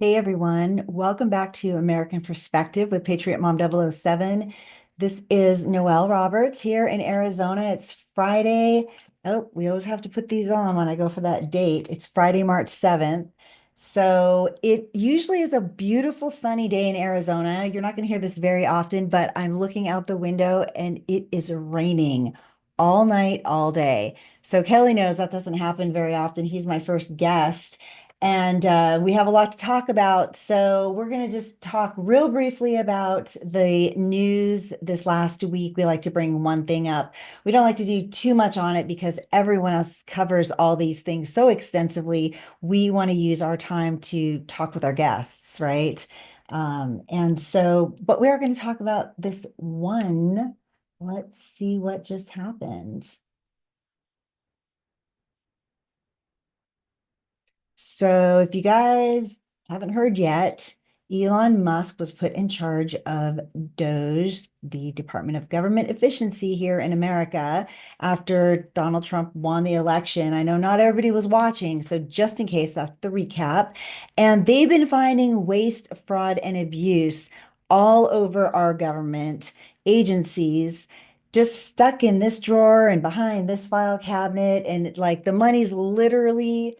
Hey everyone, welcome back to American Perspective with Patriot Mom 007. This is Noél Roberts here in Arizona. It's Friday. Oh, we always have to put these on when I go for that date. It's Friday, March 7th. So it usually is a beautiful sunny day in Arizona. You're not going to hear this very often, but I'm looking out the window and it is raining all night, all day. So Kelly knows that doesn't happen very often. He's my first guest. And we have a lot to talk about. So we're going to just talk real briefly about the news this last week. We like to bring one thing up. We don't like to do too much on it because everyone else covers all these things so extensively. We want to use our time to talk with our guests, right? But we are going to talk about this one. Let's see what just happened. So if you guys haven't heard yet, Elon Musk was put in charge of DOJ, the Department of Government Efficiency here in America, after Donald Trump won the election. I know not everybody was watching, so just in case, that's the recap. And they've been finding waste, fraud, and abuse all over our government agencies, just stuck in this drawer and behind this file cabinet. And like the money's literally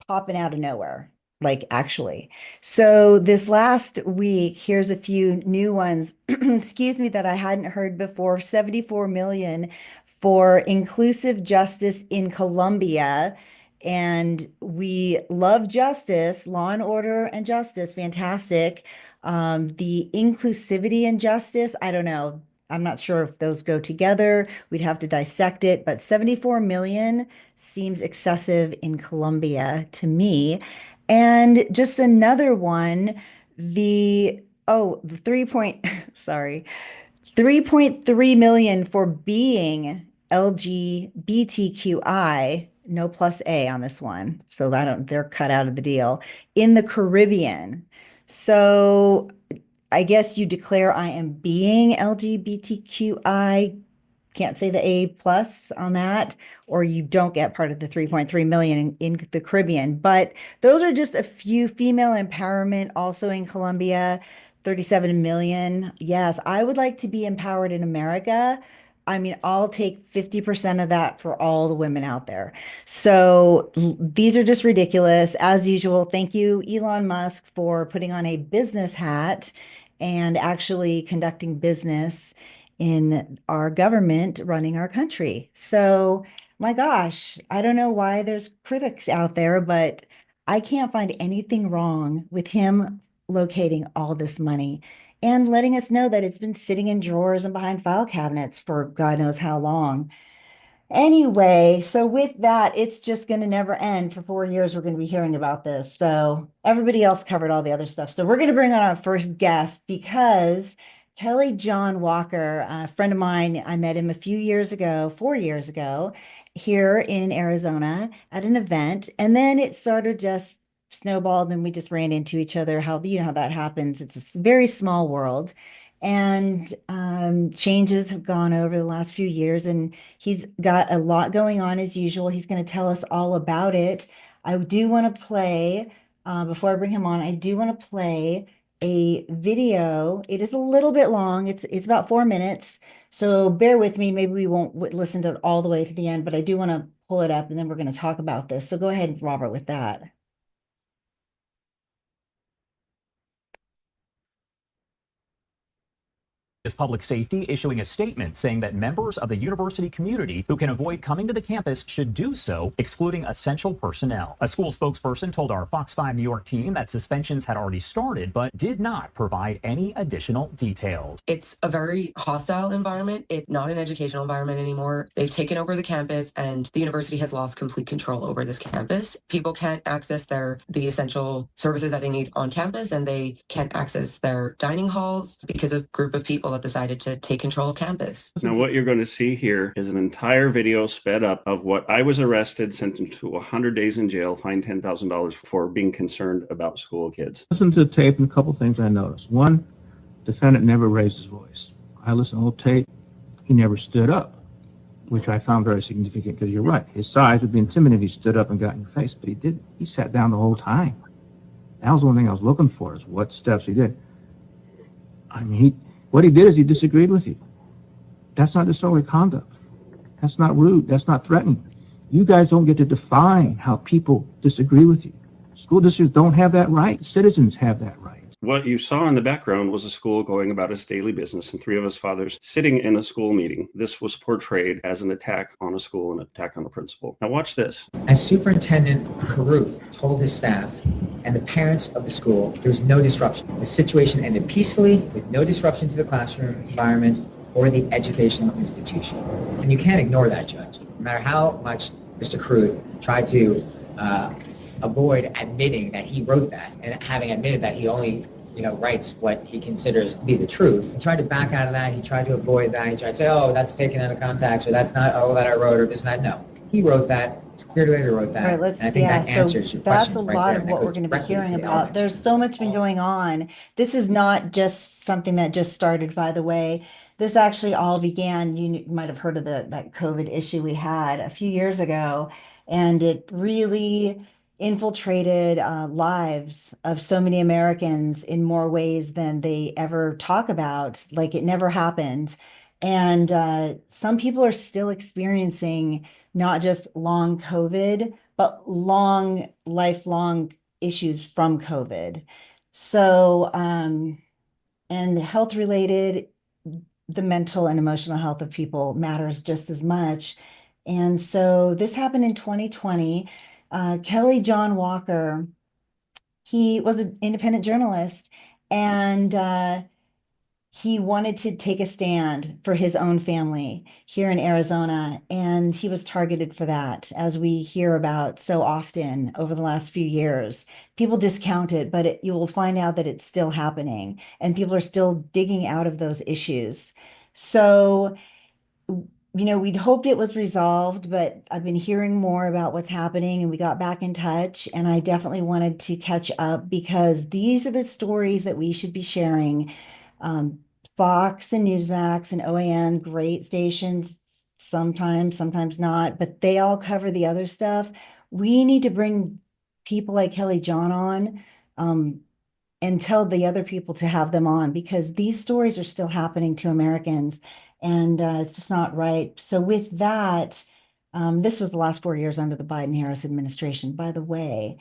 popping out of nowhere, like actually. So this last week, here's a few new ones, excuse me, that I hadn't heard before. 74 million for inclusive justice in Colombia. And we love justice, law and order and justice, fantastic. The inclusivity and justice, I don't know. I'm not sure if those go together. We'd have to dissect it, but 74 million seems excessive in Colombia to me. And just another one, the 3.3 million for being LGBTQI, no plus A on this one. So they're cut out of the deal in the Caribbean. So I guess you declare I am being LGBTQI, can't say the A plus on that, or you don't get part of the 3.3 million in the Caribbean. But those are just a few. Female empowerment also in Colombia, 37 million. Yes, I would like to be empowered in America. I mean, I'll take 50% of that for all the women out there. So these are just ridiculous. As usual, thank you, Elon Musk, for putting on a business hat and actually conducting business in our government running our country. So, my gosh, I don't know why there's critics out there, but I can't find anything wrong with him locating all this money and letting us know that it's been sitting in drawers and behind file cabinets for God knows how long. Anyway, so with that, it's just going to never end. For 4 years, we're going to be hearing about this. So everybody else covered all the other stuff. So we're going to bring on our first guest because KellyJohn Walker, a friend of mine, I met him a few years ago, 4 years ago, here in Arizona at an event. And then it sort of just snowballed and we just ran into each other. How, you know how that happens. It's a very small world. And changes have gone over the last few years, and he's got a lot going on as usual. He's going to tell us all about it. I do want to play, before I bring him on, I do want to play a video. It is a little bit long. It's about 4 minutes. So bear with me. Maybe we won't listen to it all the way to the end, but I do want to pull it up and then we're going to talk about this. So go ahead, Robert, with that. Is public safety issuing a statement saying that members of the university community who can avoid coming to the campus should do so, excluding essential personnel. A school spokesperson told our Fox 5 New York team that suspensions had already started, but did not provide any additional details. It's a very hostile environment. It's not an educational environment anymore. They've taken over the campus and the university has lost complete control over this campus. People can't access the essential services that they need on campus, and they can't access their dining halls because a group of people have decided to take control of campus. Now, what you're going to see here is an entire video sped up of what I was arrested, sentenced to 100 days in jail, fined $10,000 for being concerned about school kids. Listen to the tape, and a couple things I noticed. One, defendant never raised his voice. I listened to the whole tape. He never stood up, which I found very significant because you're right. His size would be intimidating if he stood up and got in your face, but he didn't. He sat down the whole time. That was one thing I was looking for, is what steps he did. I mean, what he did is he disagreed with you. That's not disorderly conduct. That's not rude. That's not threatening. You guys don't get to define how people disagree with you. School districts don't have that right. Citizens have that right. What you saw in the background was a school going about its daily business and three of us fathers sitting in a school meeting. This was portrayed as an attack on a school, an attack on a principal. Now watch this. As Superintendent Caruth told his staff and the parents of the school, there was no disruption. The situation ended peacefully with no disruption to the classroom environment or the educational institution. And you can't ignore that, Judge. No matter how much Mr. Caruth tried to avoid admitting that he wrote that, and having admitted that he only writes what he considers to be the truth. He tried to back out of that. He tried to avoid that. He tried to say, oh, that's taken out of context, or that's not all that I wrote, or this and that. No, he wrote that. It's clear to me he wrote that. Right, let's, and I think that answers your question. That's a lot of what we're going to be hearing about. There's so much been going on. This is not just something that just started, by the way. This actually all began, you might have heard of that COVID issue we had a few years ago, and it really infiltrated lives of so many Americans in more ways than they ever talk about, like it never happened. And some people are still experiencing not just long COVID, but lifelong issues from COVID. So, and health related, the mental and emotional health of people matters just as much. And so this happened in 2020. KellyJohn Walker, he was an independent journalist, and he wanted to take a stand for his own family here in Arizona, and he was targeted for that, as we hear about so often over the last few years. People discount it, but you will find out that it's still happening, and people are still digging out of those issues. So, we'd hoped it was resolved, but I've been hearing more about what's happening, and we got back in touch, and I definitely wanted to catch up because these are the stories that we should be sharing. Fox and Newsmax and OAN, great stations, sometimes not, but they all cover the other stuff. We need to bring people like KellyJohn on, and tell the other people to have them on, because these stories are still happening to Americans, and it's just not right. So with that, this was the last 4 years under the Biden-Harris administration, by the way.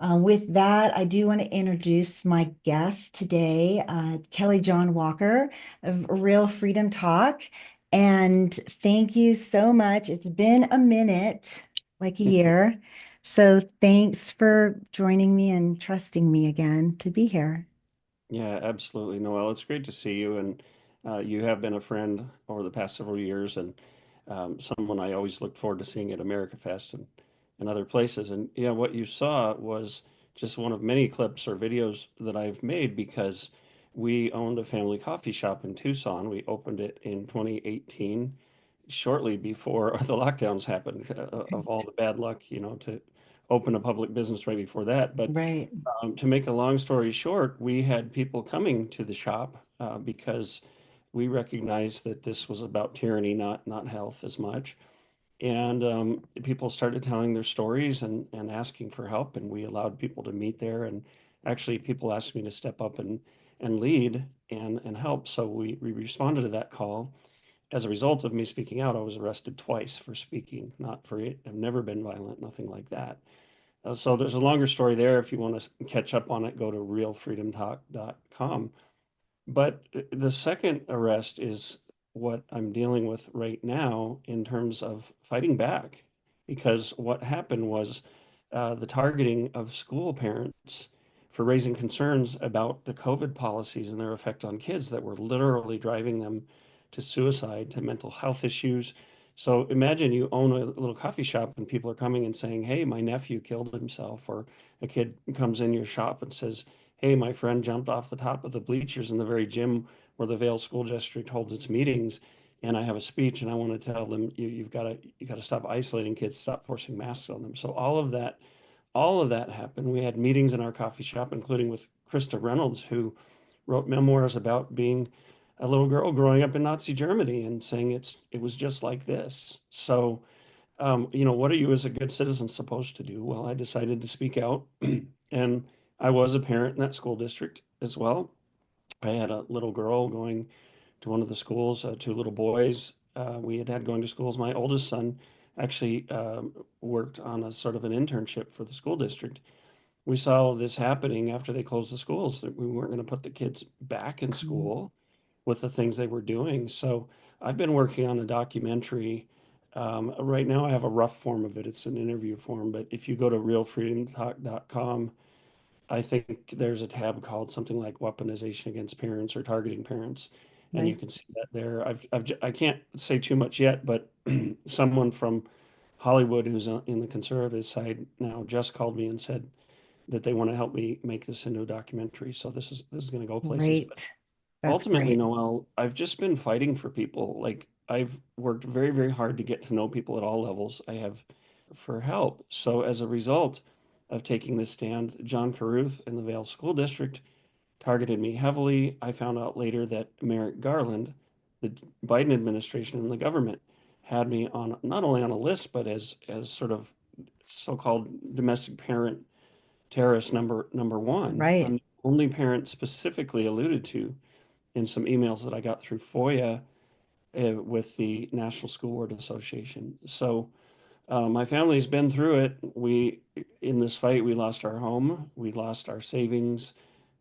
With that, I do want to introduce my guest today, KellyJohn Walker of Real Freedom Talk. And thank you so much. It's been a minute, like a year. So thanks for joining me and trusting me again to be here. Yeah, absolutely, Noel. It's great to see you. And you have been a friend over the past several years, and someone I always looked forward to seeing at America Fest and other places. And yeah, what you saw was just one of many clips or videos that I've made, because we owned a family coffee shop in Tucson. We opened it in 2018, shortly before the lockdowns happened, of all the bad luck, to open a public business right before that. But Right. to make a long story short, we had people coming to the shop because we recognized that this was about tyranny, not health as much. And people started telling their stories and asking for help, and we allowed people to meet there. And actually, people asked me to step up and lead and help. So we responded to that call. As a result of me speaking out, I was arrested twice for speaking, not for it. I've never been violent, nothing like that. So there's a longer story there. If you want to catch up on it, go to realfreedomtalk.com. But the second arrest is what I'm dealing with right now in terms of fighting back, because what happened was the targeting of school parents for raising concerns about the COVID policies and their effect on kids that were literally driving them to suicide, to mental health issues. So imagine you own a little coffee shop and people are coming and saying, hey, my nephew killed himself, or a kid comes in your shop and says, hey, my friend jumped off the top of the bleachers in the very gym where the Vail School District holds its meetings, and I have a speech and I want to tell them you've got to stop isolating kids, stop forcing masks on them. So all of that happened. We had meetings in our coffee shop, including with Krista Reynolds, who wrote memoirs about being a little girl growing up in Nazi Germany and saying it was just like this. So, what are you as a good citizen supposed to do? Well, I decided to speak out and I was a parent in that school district as well. I had a little girl going to one of the schools, two little boys. We had going to schools. My oldest son actually worked on a sort of an internship for the school district. We saw this happening after they closed the schools, that we weren't going to put the kids back in Mhm. school with the things they were doing. So I've been working on a documentary. Right now, I have a rough form of it. It's an interview form, but if you go to realfreedomtalk.com, I think there's a tab called something like weaponization against parents or targeting parents, and you Right. can see that there. I can't say too much yet, but someone from Hollywood who's in the conservative side now just called me and said that they want to help me make this into a documentary. So this is going to go places. But Great. That's ultimately, great. Noel, I've just been fighting for people. Like I've worked very, very hard to get to know people at all levels. I have for help. So as a result of taking this stand, John Carruth in the Vale School District targeted me heavily. I found out later that Merrick Garland, the Biden administration and the government had me on not only on a list, but as sort of so-called domestic parent terrorist number one. Right. I'm the only parent specifically alluded to in some emails that I got through FOIA with the National School Board Association. So my family's been through it. In this fight, we lost our home, we lost our savings,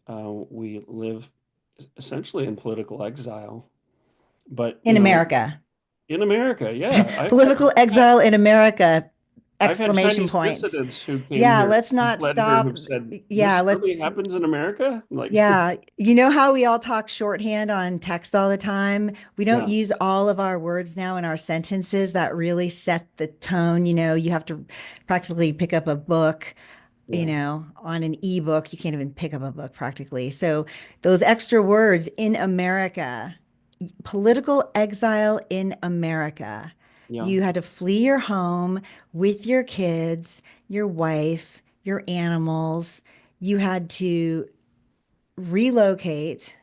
we live essentially in political exile. But In America. in America, yeah, Political exile in America, I've had exclamation Chinese points. dissidents who came Yeah, here, let's not fled here, stop. who've said, Yeah, "This really let's happens in America." Like, yeah, you know how we all talk shorthand on text all the time? We don't yeah, use all of our words now in our sentences that really set the tone. You know, you have to practically pick up a book, yeah, on an ebook. You can't even pick up a book practically. So those extra words in America, political exile in America. yeah. You had to flee your home with your kids, your wife, your animals. You had to relocate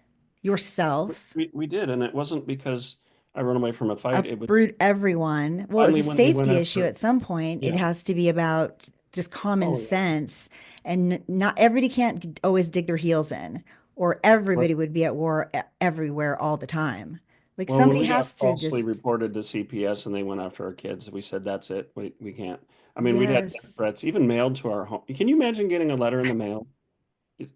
yourself, We did, and it wasn't because I run away from a fight. It was uproot everyone. Well, it's finally a when they went safety issue after. at some point. It Yeah. has to be about just common Oh, yeah. sense. And not everybody can't always dig their heels in, or But, everybody would be at war everywhere all the time. Like well, when somebody we got has to falsely just, reported to CPS and they went after our kids, we said, "That's it. We can't." I mean, we'd had death yes, threats even mailed to our home. Can you imagine getting a letter in the mail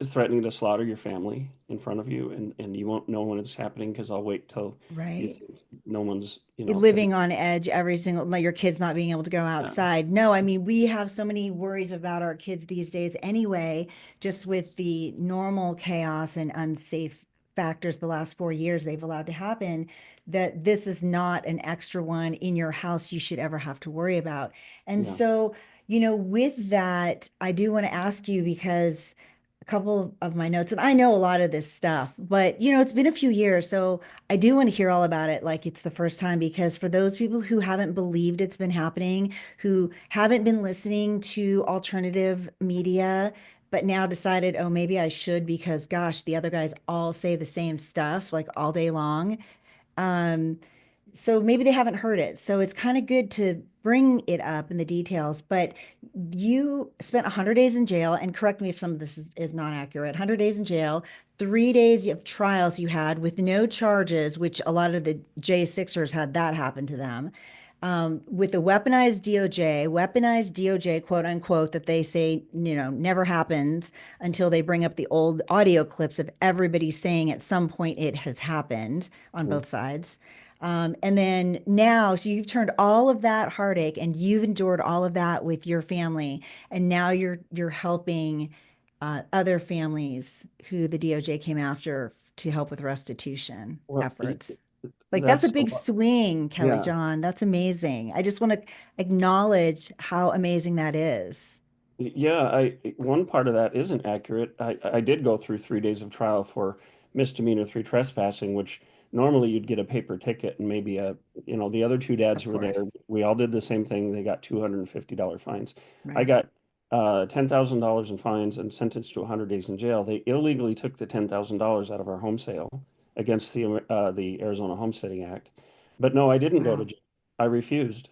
threatening to slaughter your family in front of you, and you won't know when it's happening because I'll wait till you right? think no one's, because Living on edge every single, like your kids not being able to go yeah, outside. No, I mean, we have so many worries about our kids these days anyway, just with the normal chaos and unsafe factors the last 4 years they've allowed to happen, that this is not an extra one in your house you should ever have to worry about. And yeah, so, with that, I do want to ask you because a couple of my notes, and I know a lot of this stuff, but it's been a few years, so I do want to hear all about it like it's the first time, because for those people who haven't believed it's been happening, who haven't been listening to alternative media, but now decided, oh, maybe I should because gosh, the other guys all say the same stuff like all day long. Um, so maybe they haven't heard it. So it's kind of good to bring it up in the details. But you spent 100 days in jail, and correct me if some of this is not accurate. 100 days in jail, 3 days of trials you had with no charges, which a lot of the J6ers had that happen to them. With the weaponized DOJ, quote unquote, that they say, never happens until they bring up the old audio clips of everybody saying at some point it has happened on yeah. both sides. And then now, so you've turned all of that heartache and you've endured all of that with your family, and now you're helping other families who the DOJ came after to help with restitution Well, efforts. Like that's a that's a big lot. swing, Kelly Yeah. John. That's amazing. I just want to acknowledge how amazing that is. Yeah, one part of that isn't accurate. I did go through 3 days of trial for misdemeanor three trespassing, which normally you'd get a paper ticket and maybe the other two dads Of who were there, course. we all did the same thing. They got $250 fines. I Right. got $10,000 in fines and sentenced to 100 days in jail. They illegally took the $10,000 out of our home sale against the Arizona Homesteading Act. But no, I didn't go to Wow. jail. I refused.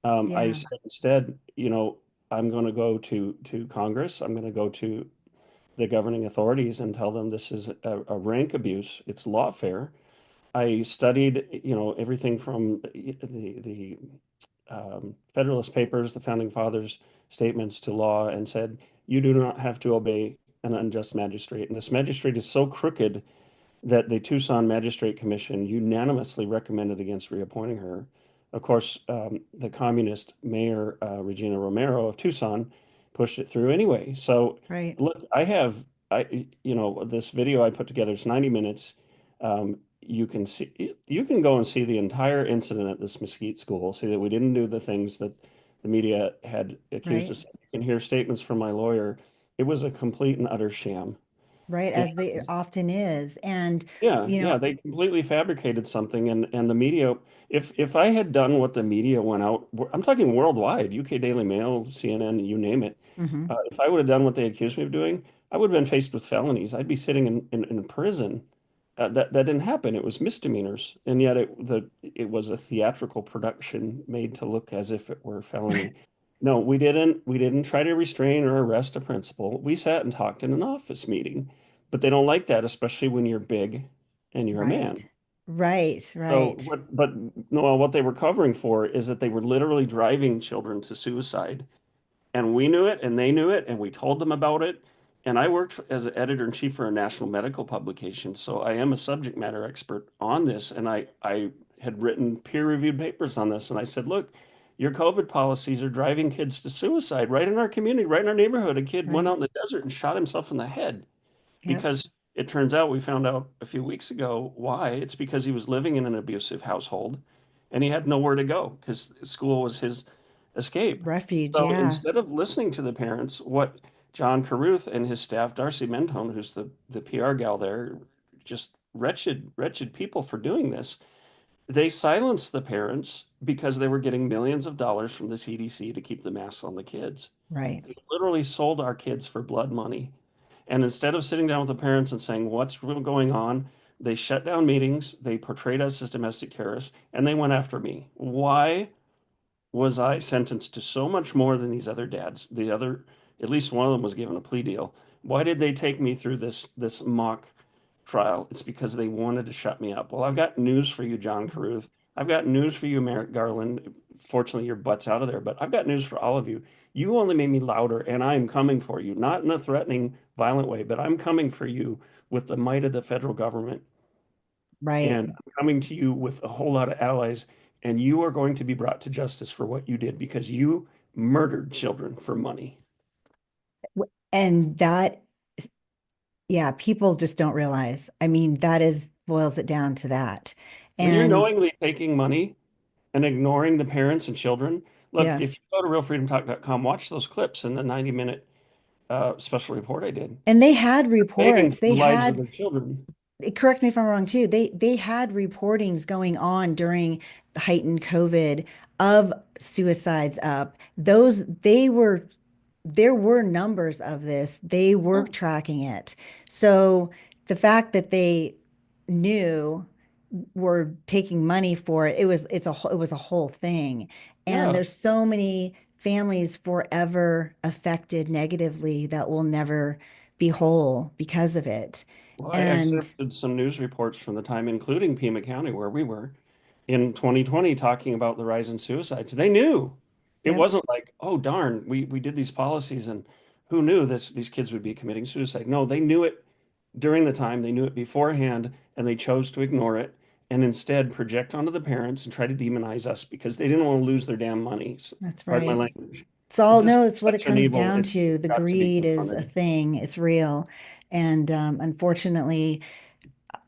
I Yeah. said instead, I'm going to go to Congress. I'm going to go to the governing authorities and tell them this is a rank abuse. It's lawfare. I studied, everything from the Federalist Papers, the Founding Fathers' statements to law, and said, you do not have to obey an unjust magistrate. And this magistrate is so crooked that the Tucson Magistrate Commission unanimously recommended against reappointing her. Of course, the communist mayor, Regina Romero of Tucson, pushed it through anyway. So Right. look, this video I put together, it's 90 minutes. You can go and see the entire incident at this Mesquite school, see that we didn't do the things that the media had accused Right. us of. You can hear statements from my lawyer. It was a complete and utter sham. Right. And As they often is. And, yeah, they completely fabricated something, and the media. If I had done what the media went out, I'm talking worldwide, UK Daily Mail, CNN, you name it. mhm, If I would have done what they accused me of doing, I would have been faced with felonies. I'd be sitting in prison. That didn't happen. It was misdemeanors, and yet it was a theatrical production made to look as if it were a felony. No, we didn't try to restrain or arrest a principal. We sat and talked in an office meeting, but they don't like that, especially when you're big and you're a man. right. Right. So Right. but no, what they were covering for is that they were literally driving children to suicide, and we knew it, and they knew it, and we told them about it. And I worked as an editor in chief for a national medical publication, so I am a subject matter expert on this. And I had written peer-reviewed papers on this, and I said, look, your COVID policies are driving kids to suicide right in our community, right in our neighborhood. A kid went Right. out in the desert and shot himself in the head Yep. because it turns out we found out a few weeks ago why. It's because he was living in an abusive household and he had nowhere to go because school was his escape. Refuge. So Yeah. instead of listening to the parents, what John Caruth and his staff, Darcy Mentone, who's the PR gal there, just wretched people for doing this, they silenced the parents because they were getting millions of dollars from the CDC to keep the masks on the kids. Right. They literally sold our kids for blood money. And instead of sitting down with the parents and saying, what's really going on? They shut down meetings. They portrayed us as domestic terrorists, and they went after me. Why was I sentenced to so much more than these other dads? At least one of them was given a plea deal. Why did they take me through this mock trial? It's because they wanted to shut me up. Well, I've got news for you, John Caruth. I've got news for you, Merrick Garland. Fortunately, your butt's out of there, but I've got news for all of you. You only made me louder, and I'm coming for you, not in a threatening, violent way, but I'm coming for you with the might of the federal government. Right. And I'm coming to you with a whole lot of allies, and you are going to be brought to justice for what you did because you murdered children for money. And yeah, people just don't realize. I mean, boils it down to that. When you're And knowingly taking money and ignoring the parents and children, look, if yes, you go to realfreedomtalk.com, watch those clips in the 90-minute special report I did, and they had begging reports. for the lives of their children. Correct me if I'm wrong too. They had reportings going on during the heightened COVID of suicides up. Those they were There were numbers of this. They were Yeah, tracking it. So the fact that they knew were taking money for it, it was a whole thing. And yeah. there's so many families forever affected negatively that will never be whole because of it. Well, I And accepted some news reports from the time, including Pima County, where we were in 2020, talking about the rise in suicides. They knew. It yep, wasn't like, oh darn, we did these policies and who knew these kids would be committing suicide. No, they knew it during the time, they knew it beforehand, and they chose to ignore it and instead project onto the parents and try to demonize us because they didn't want to lose their damn money. that's Pardon my right. language. This is It's what it such an comes evil. down It's to. The got to be greed is a confronted. thing. It's real. And unfortunately,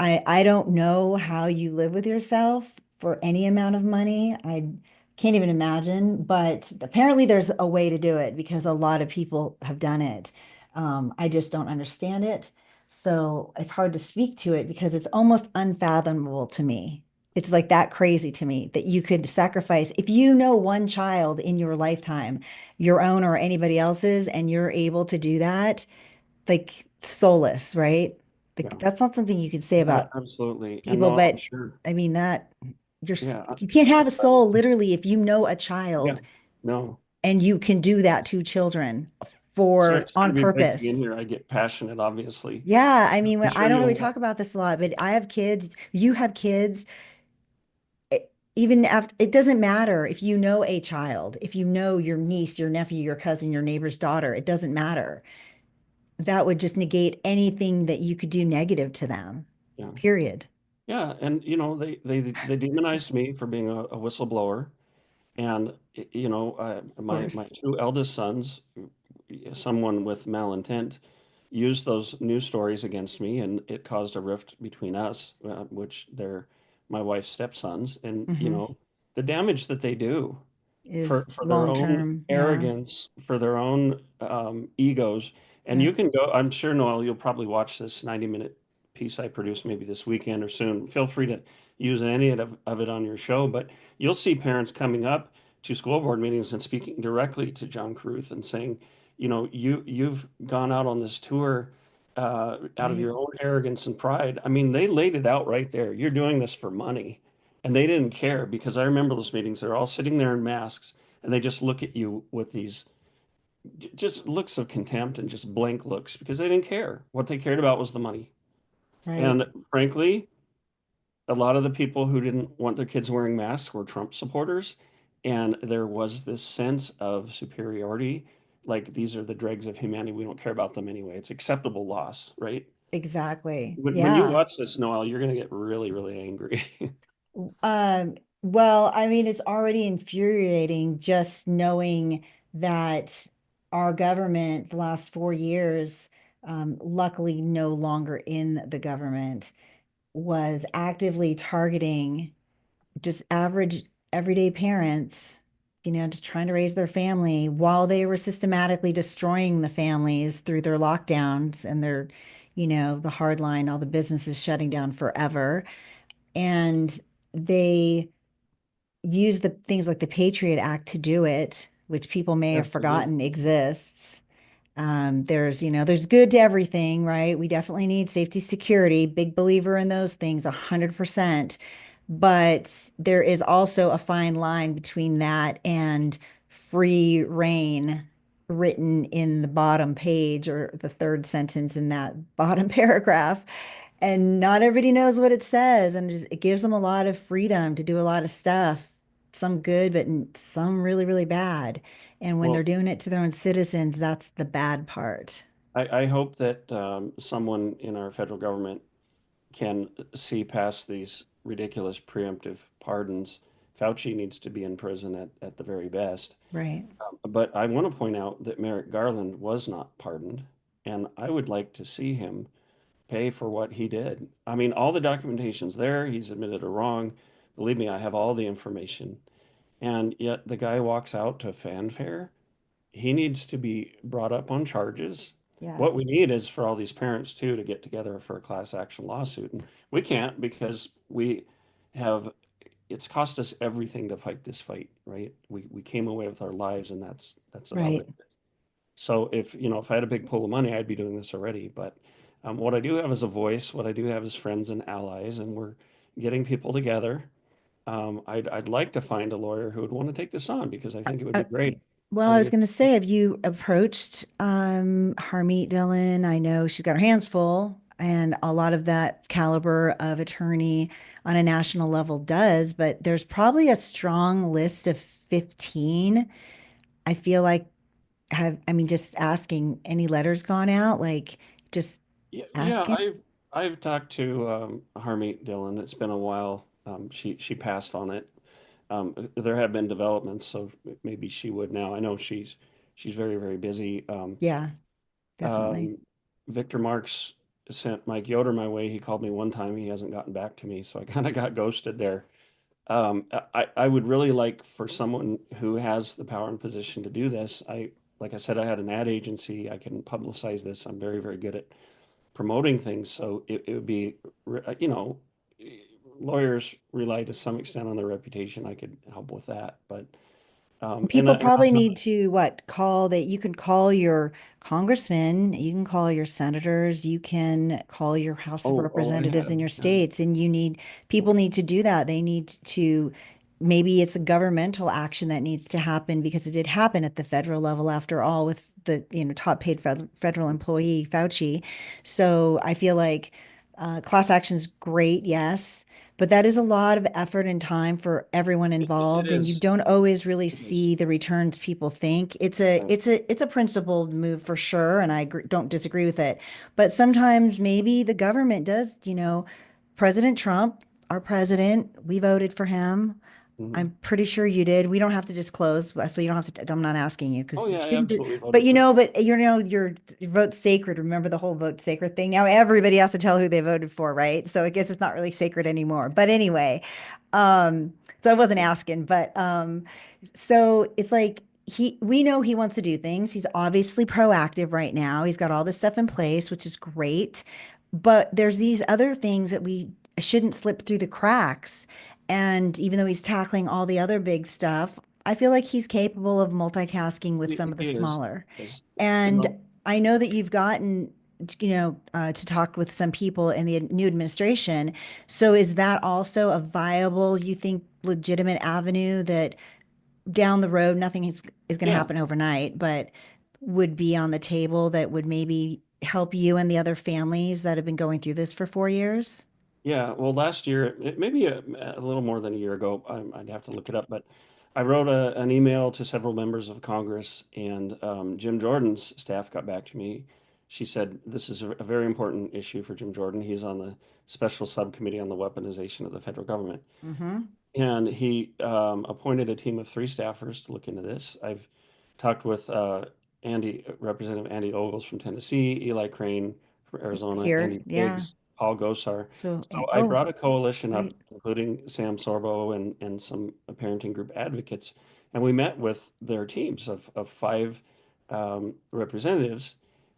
I don't know how you live with yourself for any amount of money. I can't even imagine, but apparently there's a way to do it because a lot of people have done it. I just don't understand it. So it's hard to speak to it because it's almost unfathomable to me. It's like that crazy to me that you could sacrifice, if you know one child in your lifetime, your own or anybody else's, and you're able to do that, like soulless, right? Like Yeah, that's not something you could say about absolutely. And people, no, I'm but sure. I mean that Yeah, you can't have a I- soul literally if you know a yeah, child no. and you can do that to children. for Sorry on to be breaking in purpose. here. I get passionate, obviously. Yeah, I mean, I'm I sure don't really you'll. talk about this a lot, but I have kids, you have kids. Even after, it doesn't matter if you know a child, if you know your niece, your nephew, your cousin, your neighbor's daughter, it doesn't matter. That would just negate anything that you could do negative to them, Yeah. period. Yeah, and they demonized me for being a whistleblower, and Of my course. two eldest sons, someone with malintent, used those news stories against me, and it caused a rift between us, which they're my wife's stepsons, and Hmm. the damage that they do Is for their long own term. Yeah. arrogance, for their own egos. And Yeah. you can go, I'm sure, Noel, you'll probably watch this 90-minute piece I produced maybe this weekend or soon. Feel free to use any of it on your show, but you'll see parents coming up to school board meetings and speaking directly to John Caruth and saying, you've gone out on this tour out of Right. your own arrogance and pride. I mean, they laid it out right there. You're doing this for money. And they didn't care because I remember those meetings. They're all sitting there in masks and they just look at you with these just looks of contempt and just blank looks because they didn't care. What they cared about was the money. Right. And frankly, a lot of the people who didn't want their kids wearing masks were Trump supporters. And there was this sense of superiority. Like these are the dregs of humanity. We don't care about them anyway. It's acceptable loss, right? Exactly. When you Yeah. watch this, Noel, you're going to get really, really angry. Well, I mean, it's already infuriating just knowing that our government, the last 4 years, luckily no longer in the government, was actively targeting just average everyday parents, just trying to raise their family while they were systematically destroying the families through their lockdowns and their, the hard line, all the businesses shutting down forever. And they use the things like the Patriot Act to do it, which people may have Absolutely. forgotten exists. There's good to everything, right? We definitely need safety, security, big believer in those things, 100%. But there is also a fine line between that and free reign written in the bottom page or the third sentence in that bottom paragraph. And not everybody knows what it says, and it gives them a lot of freedom to do a lot of stuff, some good, but some really, really bad. And when they're Well, doing it to their own citizens, that's the bad part. I hope that someone in our federal government can see past these ridiculous preemptive pardons. Fauci needs to be in prison at the very best. Right. But I want to point out that Merrick Garland was not pardoned, and I would like to see him pay for what he did. I mean, all the documentation's there. He's admitted a wrong. Believe me, I have all the information. And yet the guy walks out to fanfare. He needs to be brought up on charges. What we Yes. need is for all these parents too to get together for a class action lawsuit. And we can't because we have it's cost us everything to fight this fight, right? We came away with our lives and that's about Right. it. So if I had a big pool of money, I'd be doing this already. But what I do have is a voice. What I do have is friends and allies, and we're getting people together. I'd like to find a lawyer who would want to take this on because I think it would be Uh, great. well, I I think was it's going to say, have you approached Harmeet Dillon? I know she's got her hands full, and a lot of that caliber of attorney on a national level does, but there's probably a strong list of 15. I feel like I mean, just asking, any letters gone out? Like, just yeah. asking? I've talked to Harmeet Dillon. It's been a while. She passed on it. There have been developments, so maybe she would now. I know she's very, very busy. Yeah, definitely. Um, Victor Marks sent Mike Yoder my way. He called me one time. He hasn't gotten back to me, so I kind of got ghosted there. I would really like for someone who has the power and position to do this. Like I said, I had an ad agency. I can publicize this. I'm very, very good at promoting things. So it would be, lawyers rely to some extent on their reputation. I could help with that, but People and probably need to what call that you can call your congressman, you can call your senators, you can call your House of I Representatives in have, your yeah. states, and people need to do that. They need to maybe it's a governmental action that needs to happen because it did happen at the federal level after all with the, top paid federal employee Fauci. So I feel like class action is great, yes, but that is a lot of effort and time for everyone It involved, and you is. don't always really It is. see the returns people think. It's a principled move for sure, and don't disagree with it. But sometimes maybe the government does, President Trump, our president, we voted for him. Mhm. I'm pretty sure you did. We don't have to disclose, so you don't have to. I'm not asking you Oh because you yeah, I shouldn't do. absolutely But voted for. your vote's sacred. Remember the whole vote sacred thing. Now everybody has to tell who they voted for, right? So I guess it's not really sacred anymore. But anyway, so I wasn't asking, but so it's like we know he wants to do things. He's obviously proactive right now. He's got all this stuff in place, which is great. But there's these other things that we shouldn't slip through the cracks. And even though he's tackling all the other big stuff, I feel like he's capable of multitasking with some of the He is. smaller. Is. And I know that you've gotten, to talk with some people in the new administration. So is that also a viable, you think, legitimate avenue that down the road, nothing is going to Yeah. happen overnight, but would be on the table that would maybe help you and the other families that have been going through this for 4 years? Yeah, well, last year, maybe a little more than a year ago, I'd have to look it up, but I wrote an email to several members of Congress, and Jim Jordan's staff got back to me. She said, this is a very important issue for Jim Jordan. He's on the special subcommittee on the weaponization of the federal government. Mm-hmm. And he appointed a team of 3 staffers to look into this. I've talked with Representative Andy Ogles from Tennessee, Eli Crane from Arizona, Here, Andy yeah. Biggs, Paul Gosar. So, So I oh, brought a coalition up, great. including Sam Sorbo and some parenting group advocates, and we met with their teams of 5 representatives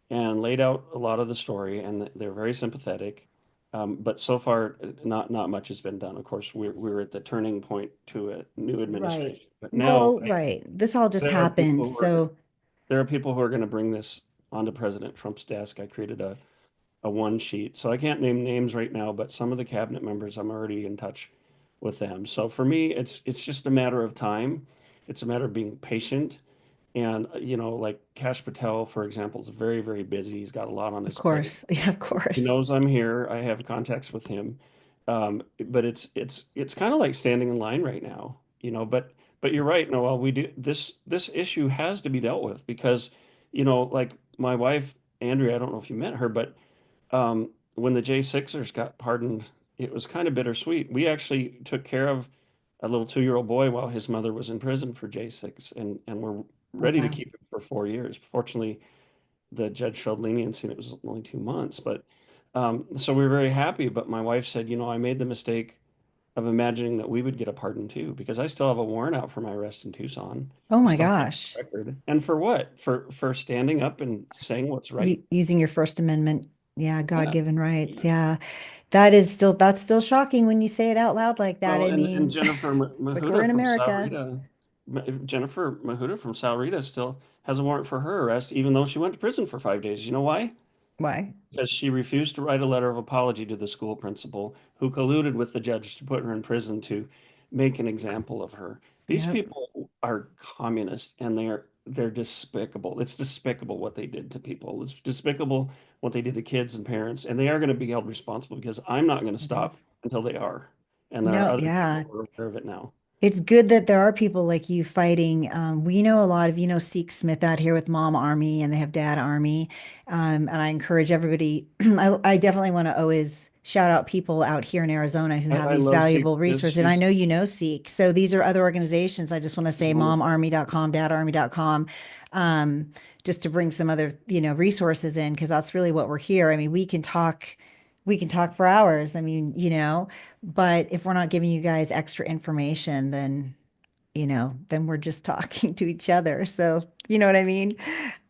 and laid out a lot of the story, and they're very sympathetic. But so far, not much has been done. Of course, we're at the turning point to a new Right. administration. But now Well, right. This all just there are happened. people who are So, there are people who are going to bring this onto President Trump's desk. I created a one sheet, so I can't name names right now, but some of the cabinet members, I'm already in touch with them. So for me, it's just a matter of time. It's a matter of being patient. And like Kash Patel, for example, is very, very busy. He's got a lot on of his plate. course. Yeah, of He course. knows I'm here. I have contacts with him. But it's kind of like standing in line right now, but you're right, Noel. We do this issue has to be dealt with because, like my wife, Andrea, I don't know if you met her, but when the J6ers got pardoned, it was kind of bittersweet. We actually took care of a little 2-year-old boy while his mother was in prison for J6, and we're Oh, ready to wow. keep him for 4 years. Fortunately, the judge showed leniency and it was only 2 months. But so we were very happy. But my wife said, I made the mistake of imagining that we would get a pardon too, because I still have a warrant out for my arrest in Tucson. Oh I my still have gosh. a record. And for what? For standing up and saying what's right? Using your First Amendment, yeah, Yeah. God-given rights. Yeah. Yeah. That's still shocking when you say it out loud like that. Well, I and mean, Jennifer like we're Mahuta in from America. Saurita, Jennifer Mahuta from Saurita still has a warrant for her arrest, even though she went to prison for 5 days. You know why? Why? Because she refused to write a letter of apology to the school principal who colluded with the judge to put her in prison to make an example of her. These Yep. people are communists and they're despicable. It's despicable what they did to people. It's despicable what they did to kids and parents, and they are going to be held responsible because I'm not going to It stop is. until they are. And there are No, other people yeah. who are aware of it now. It's good that there are people like you fighting. We know a lot of, Seek Smith out here with Mom Army and they have Dad Army. And I encourage everybody, I definitely want to always shout out people out here in Arizona who have I these love Seek. valuable resources. And I She's know Seek. So these are other organizations. I just want to say wonderful. momarmy.com, dadarmy.com, just to bring some other, resources in, because that's really what we're here. I mean, we can talk for hours. I mean, but if we're not giving you guys extra information, then we're just talking to each other. So, you know what I mean?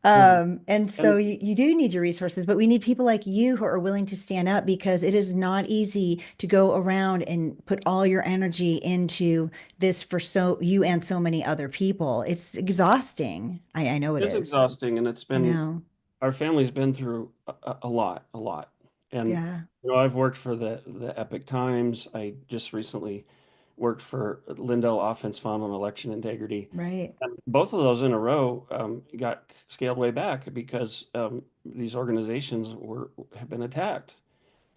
Yeah. And so And you do need your resources, but we need people like you who are willing to stand up because it is not easy to go around and put all your energy into this for you and so many other people. It's exhausting. I know it it's is. exhausting, and I know. our family's been through a lot, a lot. And Yeah. I've worked for the Epic Times. I just recently worked for Lindell Offense Fund on election integrity. Right. And both of those in a row got scaled way back because these organizations have been attacked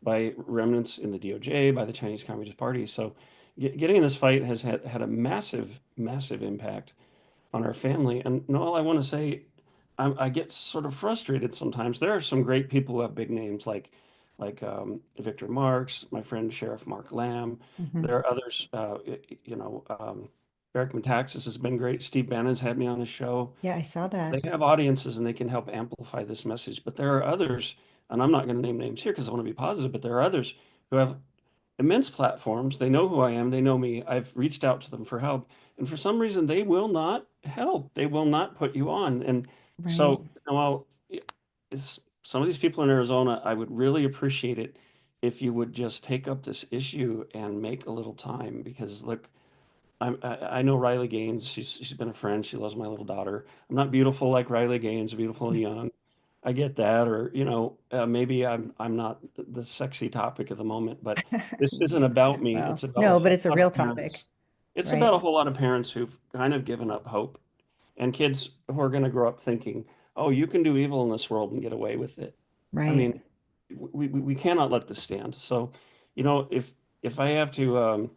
by remnants in the DOJ, by the Chinese Communist Party. So getting in this fight has had a massive, massive impact on our family. And Noel, I want to say, I get sort of frustrated sometimes. There are some great people who have big names like Victor Marks, my friend Sheriff Mark Lamb. Mhm. There are others, Eric Metaxas has been great. Steve Bannon's had me on his show. Yeah, I saw that. They have audiences and they can help amplify this message. But there are others, and I'm not going to name names here because I want to be positive, but there are others who have immense platforms. They know who I am. They know me. I've reached out to them for help. And for some reason, they will not help. They will not put you on. And Right. so, well, some of these people in Arizona, I would really appreciate it if you would just take up this issue and make a little time because look, I know Riley Gaines. She's been a friend. She loves my little daughter. I'm not beautiful like Riley Gaines, beautiful and young. I get that, or maybe I'm not the sexy topic at the moment, but this isn't about me. Well, It's about a no, but whole it's a lot real of parents. topic, It's right? about a whole lot of parents who've kind of given up hope, and kids who are going to grow up thinking, "Oh, you can do evil in this world and get away with it." I Right. mean, we cannot let this stand. So, if I have to,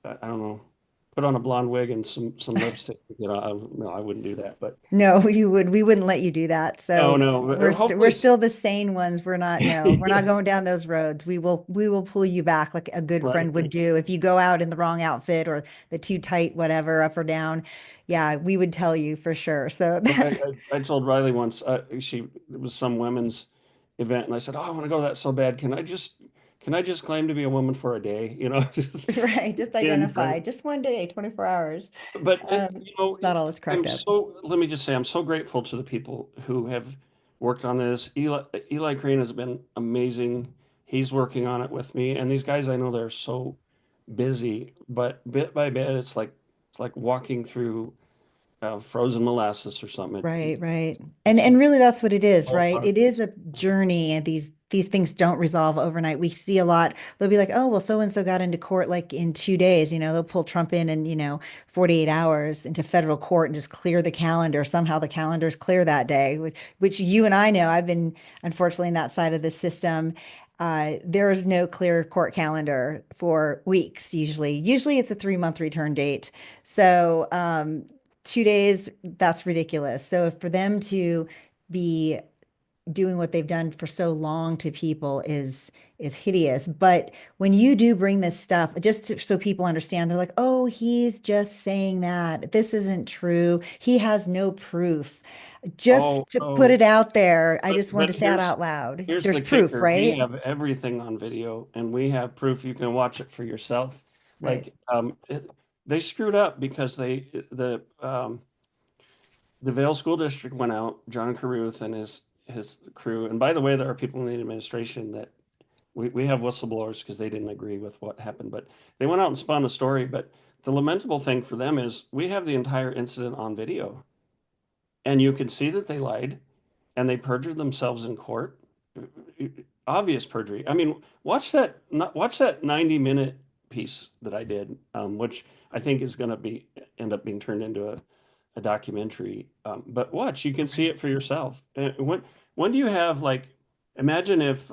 I don't know, put on a blonde wig and some lipstick, no, I wouldn't do that, but. No, we wouldn't let you do that. No, So no. we're Hopefully, still the sane ones. We're not, no, we're not yeah, going down those roads. We will pull you back like a good right. friend would do. If you go out in the wrong outfit or the too tight, whatever, up or down, yeah, we would tell you for sure. So I told Riley once, it was some women's event, and I said, "Oh, I want to go to that so bad. Can I just claim to be a woman for a day? right, just And identify, just one day, 24 hours. but It's not all it's cracked up. let me just say, I'm so grateful to the people who have worked on this. Eli Crane has been amazing. He's working on it with me, and these guys I know they're so busy, but bit by bit, it's like walking through frozen molasses or something. Right, right. And It's and really that's what it is, all right? It progress. is a journey and these things don't resolve overnight. We see a lot. They'll be like, "Oh, well, so and so got into court like in 2 days." They'll pull Trump in 48 hours into federal court and just clear the calendar. Somehow the calendar's clear that day, which you and I know. I've been unfortunately in that side of the system. There is no clear court calendar for weeks usually. Usually it's a 3-month return date. So 2 days, that's ridiculous. So for them to be doing what they've done for so long to people is hideous. But when you do bring this stuff, so people understand, they're like, "Oh, he's just saying that. This isn't true. He has no proof." Oh, Just to put oh, it out there, I just want but to say it here's out loud. here's There's the proof, kicker. We right? have everything on video, and we have proof. You can watch it for yourself. Right. Like, they screwed up because the Vail School District went out, John Carruth and his crew. And by the way, there are people in the administration that we have whistleblowers because they didn't agree with what happened, but they went out and spun a story. But the lamentable thing for them is we have the entire incident on video, and you can see that they lied and they perjured themselves in court. Obvious perjury. I mean, watch that 90-minute piece that I did, which I think is going to end up being turned into a documentary. But watch, you can see it for yourself. When do you have like, imagine if,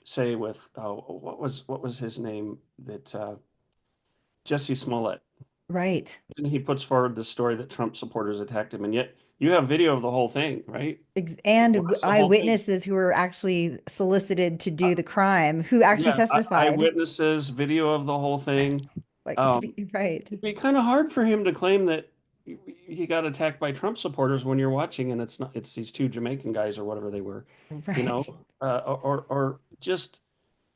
say with what was his name that Jesse Smollett, Right. and he puts forward the story that Trump supporters attacked him, and yet you have video of the whole thing, right? And Watch the whole thing. eyewitnesses who were actually solicited to do the crime, who actually Yeah, testified. eyewitnesses, video of the whole thing. Like, Um, right, it'd be kind of hard for him to claim that he got attacked by Trump supporters when you're watching, and it's these two Jamaican guys or whatever they were, you know, right, or just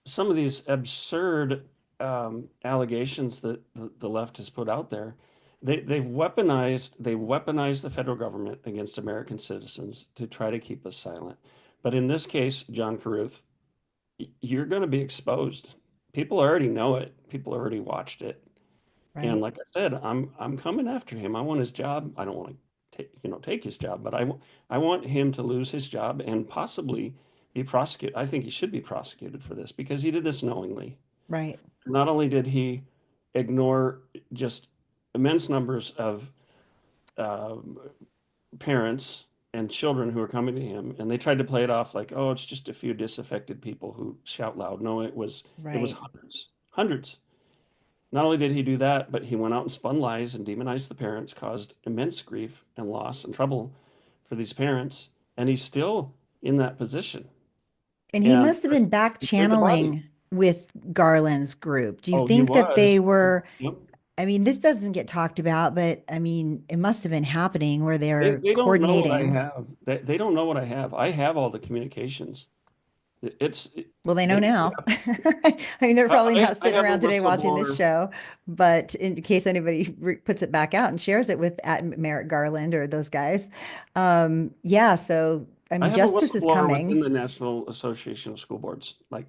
some of these absurd allegations that the left has put out there. They weaponized the federal government against American citizens to try to keep us silent. But in this case, John Carruth, you're going to be exposed. People already know it. People already watched it. And right, like I said, I'm coming after him. I want his job. I don't want to take his job, but I want him to lose his job and possibly be prosecuted. I think he should be prosecuted for this because he did this knowingly. right. Not only did he ignore just immense numbers of uh, parents and children who are coming to him, and they tried to play it off like, oh, it's just a few disaffected people who shout loud. No, it was Right. hundreds. Not only did he do that, but he went out and spun lies and demonized the parents, caused immense grief and loss and trouble for these parents, and he's still in that position. And he And must have been back he cleared the body. channeling with Garland's group. Do you Oh, he think that was. they were, Yep. I mean, this doesn't get talked about, but I mean, it must have been happening where They, they're they don't know what I coordinating. have. They don't know what I have. I have all the communications. It's Well, they know they now. I mean, they're probably I not I sitting have a around today watching this whistleblower. show, but in case anybody puts it back out and shares it with at Merrick Garland or those guys, yeah. So I I mean, have a justice is whistleblower within coming, the National Association of School Boards. Like,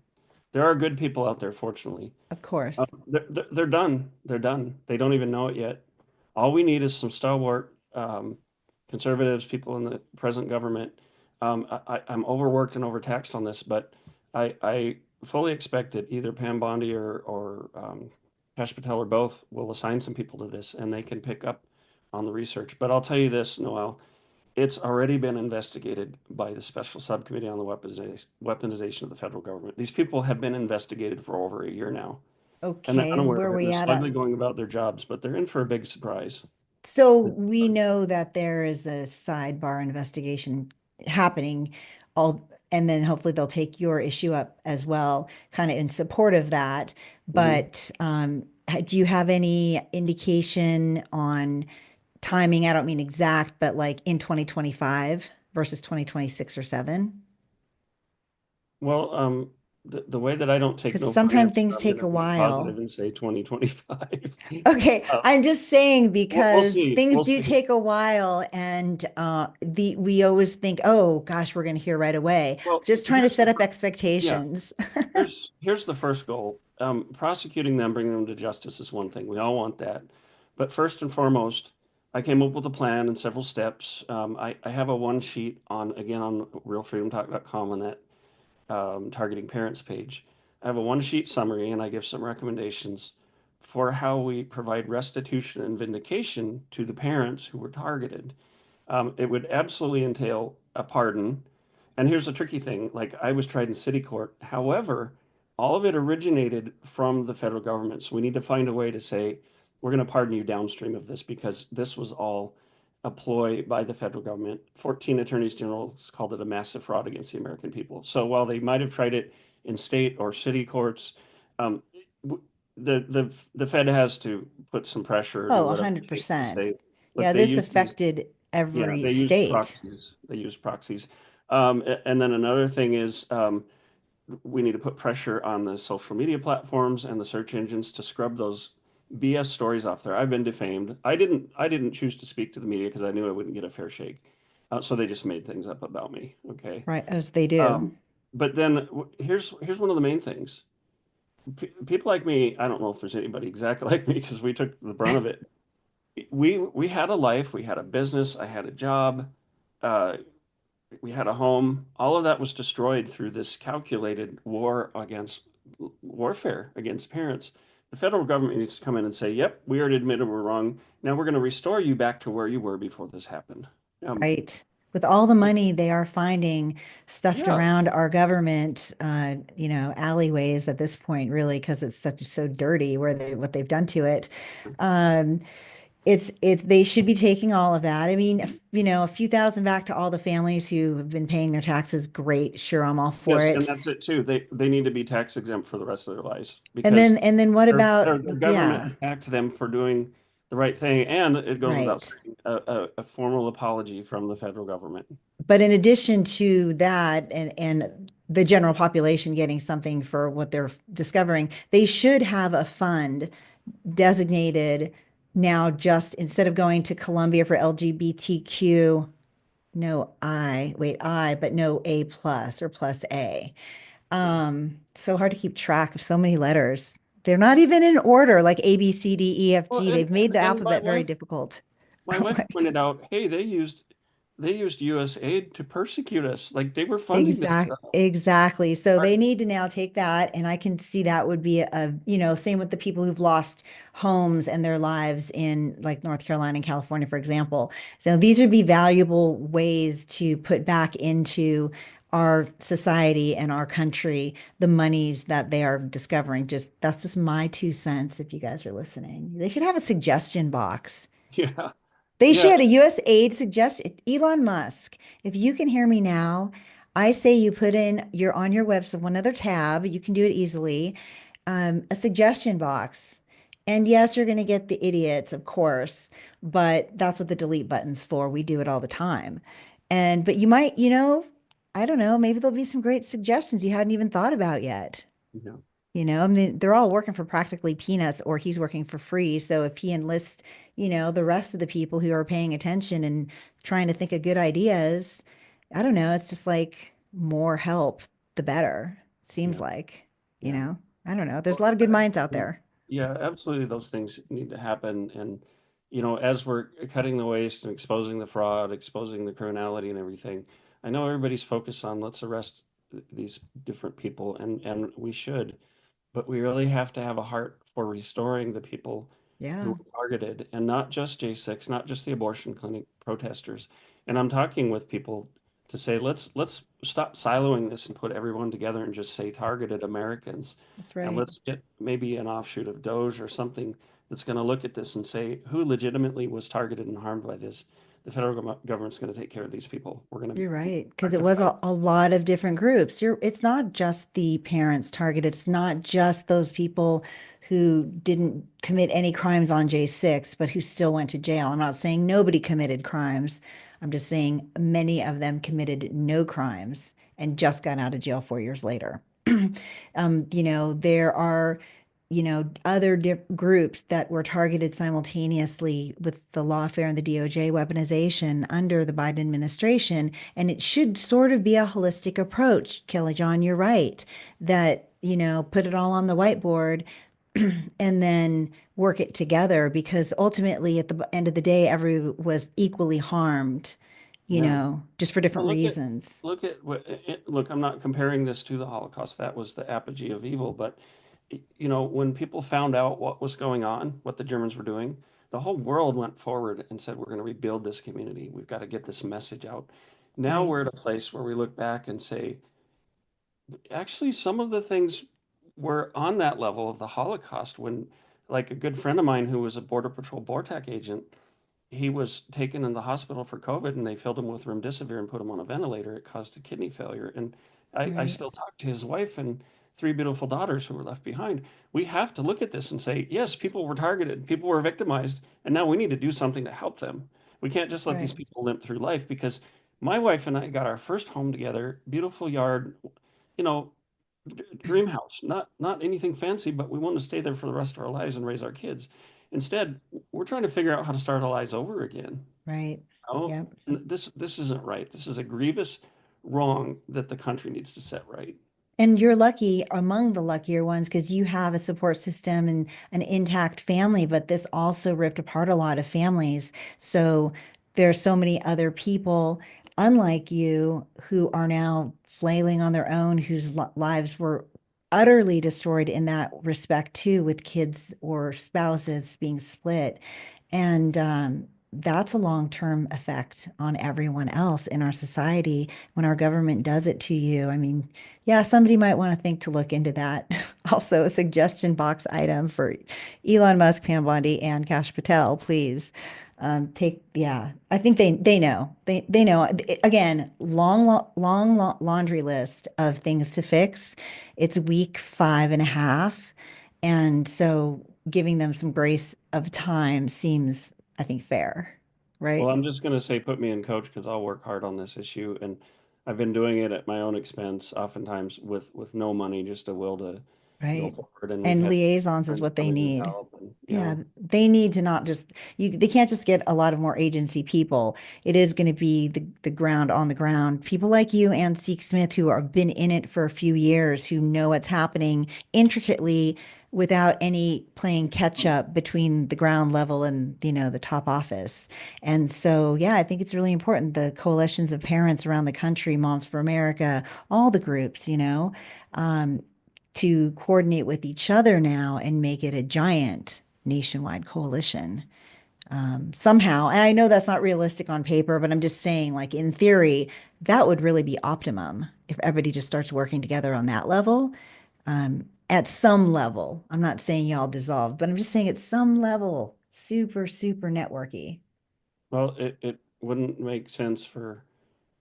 there are good people out there, fortunately. of course. They're done. They're done. They don't even know it yet. All we need is some stalwart conservatives, people in the present government. I'm overworked and overtaxed on this, but I fully expect that either Pam Bondi or Kash Patel or both will assign some people to this, and they can pick up on the research. But I'll tell you this, Noel, it's already been investigated by the Special Subcommittee on the Weaponization of the Federal Government. These people have been investigated for over a year now, and they're Okay, unaware where of are it, and we they're at? smugly going about their jobs, but they're in for a big surprise. So we know that there is a sidebar investigation happening, all, and then hopefully they'll take your issue up as well, kind of in support of that. Mhm. But do you have any indication on timing? I don't mean exact, but like in 2025 versus 2026 or 7? Well, the way that I don't take Because no for an sometimes answer, things I'm going take to a be positive while. and say 2025. Okay, Uh, I'm just saying we'll because see. things We'll do see. take a while, and the we always think, oh gosh, we're going to hear right away. Well, Just trying to set up yeah, expectations. here's the first goal. Prosecuting them, bringing them to justice is one thing. We all want that. But first and foremost, I came up with a plan and several steps. I have a one sheet again, on realfreedomtalk.com on that targeting parents page. I have a one sheet summary and I give some recommendations for how we provide restitution and vindication to the parents who were targeted. It would absolutely entail a pardon. And here's the tricky thing, like, I was tried in city court. However, all of it originated from the federal government. So we need to find a way to say, we're going to pardon you downstream of this because this was all a ploy by the federal government. 14 attorneys generals called it a massive fraud against the American people. So while they might have tried it in state or city courts, um, the Fed has to put some pressure or do Oh, whatever it takes to 100%. say, look, Yeah, this affected yeah, every they use state. proxies. They use proxies. And then another thing is, we need to put pressure on the social media platforms and the search engines to scrub those BS stories off there. I've been defamed. I didn't choose to speak to the media because I knew I wouldn't get a fair shake. So they just made things up about me. Okay. Right, as they do. But then here's one of the main things. People like me, I don't know if there's anybody exactly like me because we took the brunt of it. We had a life, we had a business, I had a job, uh, we had a home. All of that was destroyed through this calculated warfare against parents. The federal government needs to come in and say, "Yep, we already admitted we're wrong. Now we're going to restore you back to where you were before this happened." Right. With all the money they are finding stuffed Yeah, around our government, alleyways at this point, really, because it's so dirty where what they've done to it. Um, they should be taking all of that. I mean, a few thousand back to all the families who have been paying their taxes. Great. Sure, I'm all for yes, and it. that's it too. They need to be tax exempt for the rest of their lives And because then what about, their government yeah, attacked them for doing the right thing, and it goes without right. saying, a formal apology from the federal government. But in addition to that, and the general population getting something for what they're discovering, they should have a fund designated now, just instead of going to Columbia for LGBTQ, no but no A plus or plus A. So hard to keep track of so many letters. They're not even in order, like A, B, C, D, E, F, Well, G. and They've made the and alphabet very difficult. my wife pointed out, hey, They used U.S. aid to persecute us. Like they were funding this stuff. Exactly. So Our- they need to now take that, and I can see that would be same with the people who've lost homes and their lives in like North Carolina and California, for example. So these would be valuable ways to put back into our society and our country the monies that they are discovering. That's just my 2 cents if you guys are listening. They should have a suggestion box. Yeah. They Yeah. should a U.S. aid suggestion. Elon Musk, if you can hear me now, I say you put in you're on your website, one other tab, you can do it easily, a suggestion box. And yes, you're going to get the idiots, of course, but that's what the delete button's for. We do it all the time. But you might, I don't know, maybe there'll be some great suggestions you hadn't even thought about yet. Yeah. I mean, they're all working for practically peanuts, or he's working for free. So if he enlists, the rest of the people who are paying attention and trying to think of good ideas, I don't know. It's just like more help, the better. It seems Yeah. like, Yeah. I don't know. There's a Well, lot of good minds out there. yeah, absolutely. Those things need to happen. And, as we're cutting the waste and exposing the fraud, exposing the criminality and everything, I know everybody's focused on let's arrest these different people, and we should, but we really have to have a heart for restoring the people who Yeah. were targeted, and not just J6, not just the abortion clinic protesters. And I'm talking with people to say, let's stop siloing this and put everyone together and just say targeted Americans. That's And right. let's get maybe an offshoot of DOJ or something that's going to look at this and say who legitimately was targeted and harmed by this. The federal government's going to take care of these people. We're going to You're right, because it was rectify. a lot of different groups. It's not just the parents targeted. It's not just those people who didn't commit any crimes on J6, but who still went to jail. I'm not saying nobody committed crimes. I'm just saying many of them committed no crimes and just got out of jail 4 years later. There are other groups that were targeted simultaneously with the lawfare and the DOJ weaponization under the Biden administration. And it should sort of be a holistic approach. KellyJohn, you're right that, put it all on the whiteboard and then work it together, because ultimately at the end of the day, everyone was equally harmed, Yeah. just for different Well, reasons. look, I'm not comparing this to the Holocaust. That was the apogee of evil. But, when people found out what was going on, what the Germans were doing, the whole world went forward and said, we're going to rebuild this community. We've got to get this message out. Now Right. we're at a place where we look back and say, actually, some of the things were on that level of the Holocaust when, like a good friend of mine who was a Border Patrol BORTAC agent, he was taken in the hospital for COVID and they filled him with remdesivir and put him on a ventilator. It caused a kidney failure. And I Right. still talk to his wife and three beautiful daughters who were left behind. We have to look at this and say, yes, people were targeted, people were victimized, and now we need to do something to help them. We can't just let these Right. people limp through life because my wife and I got our first home together, beautiful yard, you know, dream house, not anything fancy, but we want to stay there for the rest of our lives and raise our kids. Instead, we're trying to figure out how to start our lives over again. Right. Oh, Yep. this isn't right. This is a grievous wrong that the country needs to set right. And you're lucky, among the luckier ones, because you have a support system and an intact family, but this also ripped apart a lot of families. So there's so many other people, unlike you, who are now flailing on their own, whose lives were utterly destroyed in that respect too, with kids or spouses being split. And that's a long-term effect on everyone else in our society when our government does it to you. I mean, yeah, somebody might want to think to look into that. Also, a suggestion box item for Elon Musk, Pam Bondi, and Kash Patel, please. Yeah, I think they know. They know. Again, long laundry list of things to fix. It's week 5.5. And so giving them some grace of time seems, I think, fair, Well, right? I'm just going to say, put me in coach because I'll work hard on this issue, and I've been doing it at my own expense, oftentimes with no money, just a will to go Right. forward. And we've And had liaisons is friends what come they in and need. help, and Yeah, they need to not just they can't just get a lot of more agency people. It is going to be the ground on the ground. People like you and Seek Smith who have been in it for a few years, who know what's happening intricately, without any playing catch up between the ground level and, the top office. And so, yeah, I think it's really important. The coalitions of parents around the country, Moms for America, all the groups, um, to coordinate with each other now and make it a giant nationwide coalition somehow. And I know that's not realistic on paper, but I'm just saying, like, in theory, that would really be optimum if everybody just starts working together on that level. At some level, I'm not saying y'all dissolve, but I'm just saying at some level, super, super networky. Well, it wouldn't make sense for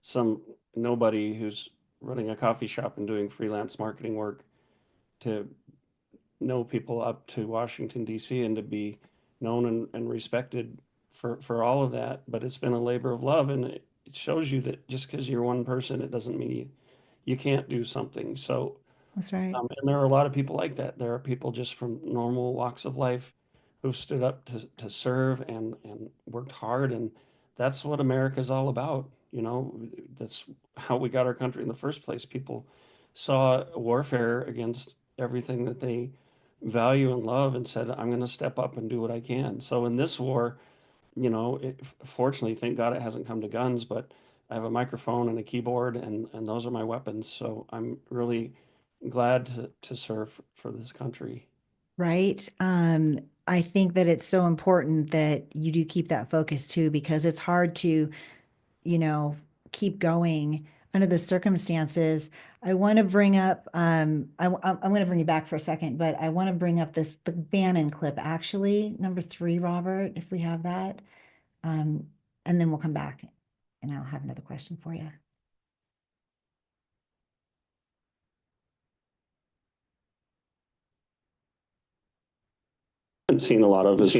some nobody who's running a coffee shop and doing freelance marketing work to know people up to Washington, D.C., and to be known and respected for all of that. But it's been a labor of love, and it shows you that just because you're one person, it doesn't mean you can't do something. So, That's right. and there are a lot of people like that. There are people just from normal walks of life who've stood up to serve and worked hard. And that's what America's all about. That's how we got our country in the first place. People saw warfare against everything that they value and love and said, I'm going to step up and do what I can. So in this war, fortunately, thank God it hasn't come to guns, but I have a microphone and a keyboard, and those are my weapons. So I'm really glad to serve for this country. Right. I think that it's so important that you do keep that focus too, because it's hard to, you know, keep going under the circumstances. I want to bring up, I'm going to bring you back for a second, but I want to bring up the Bannon clip, actually, number 3, Robert, if we have that. And then we'll come back and I'll have another question for you. Haven't seen a lot of this.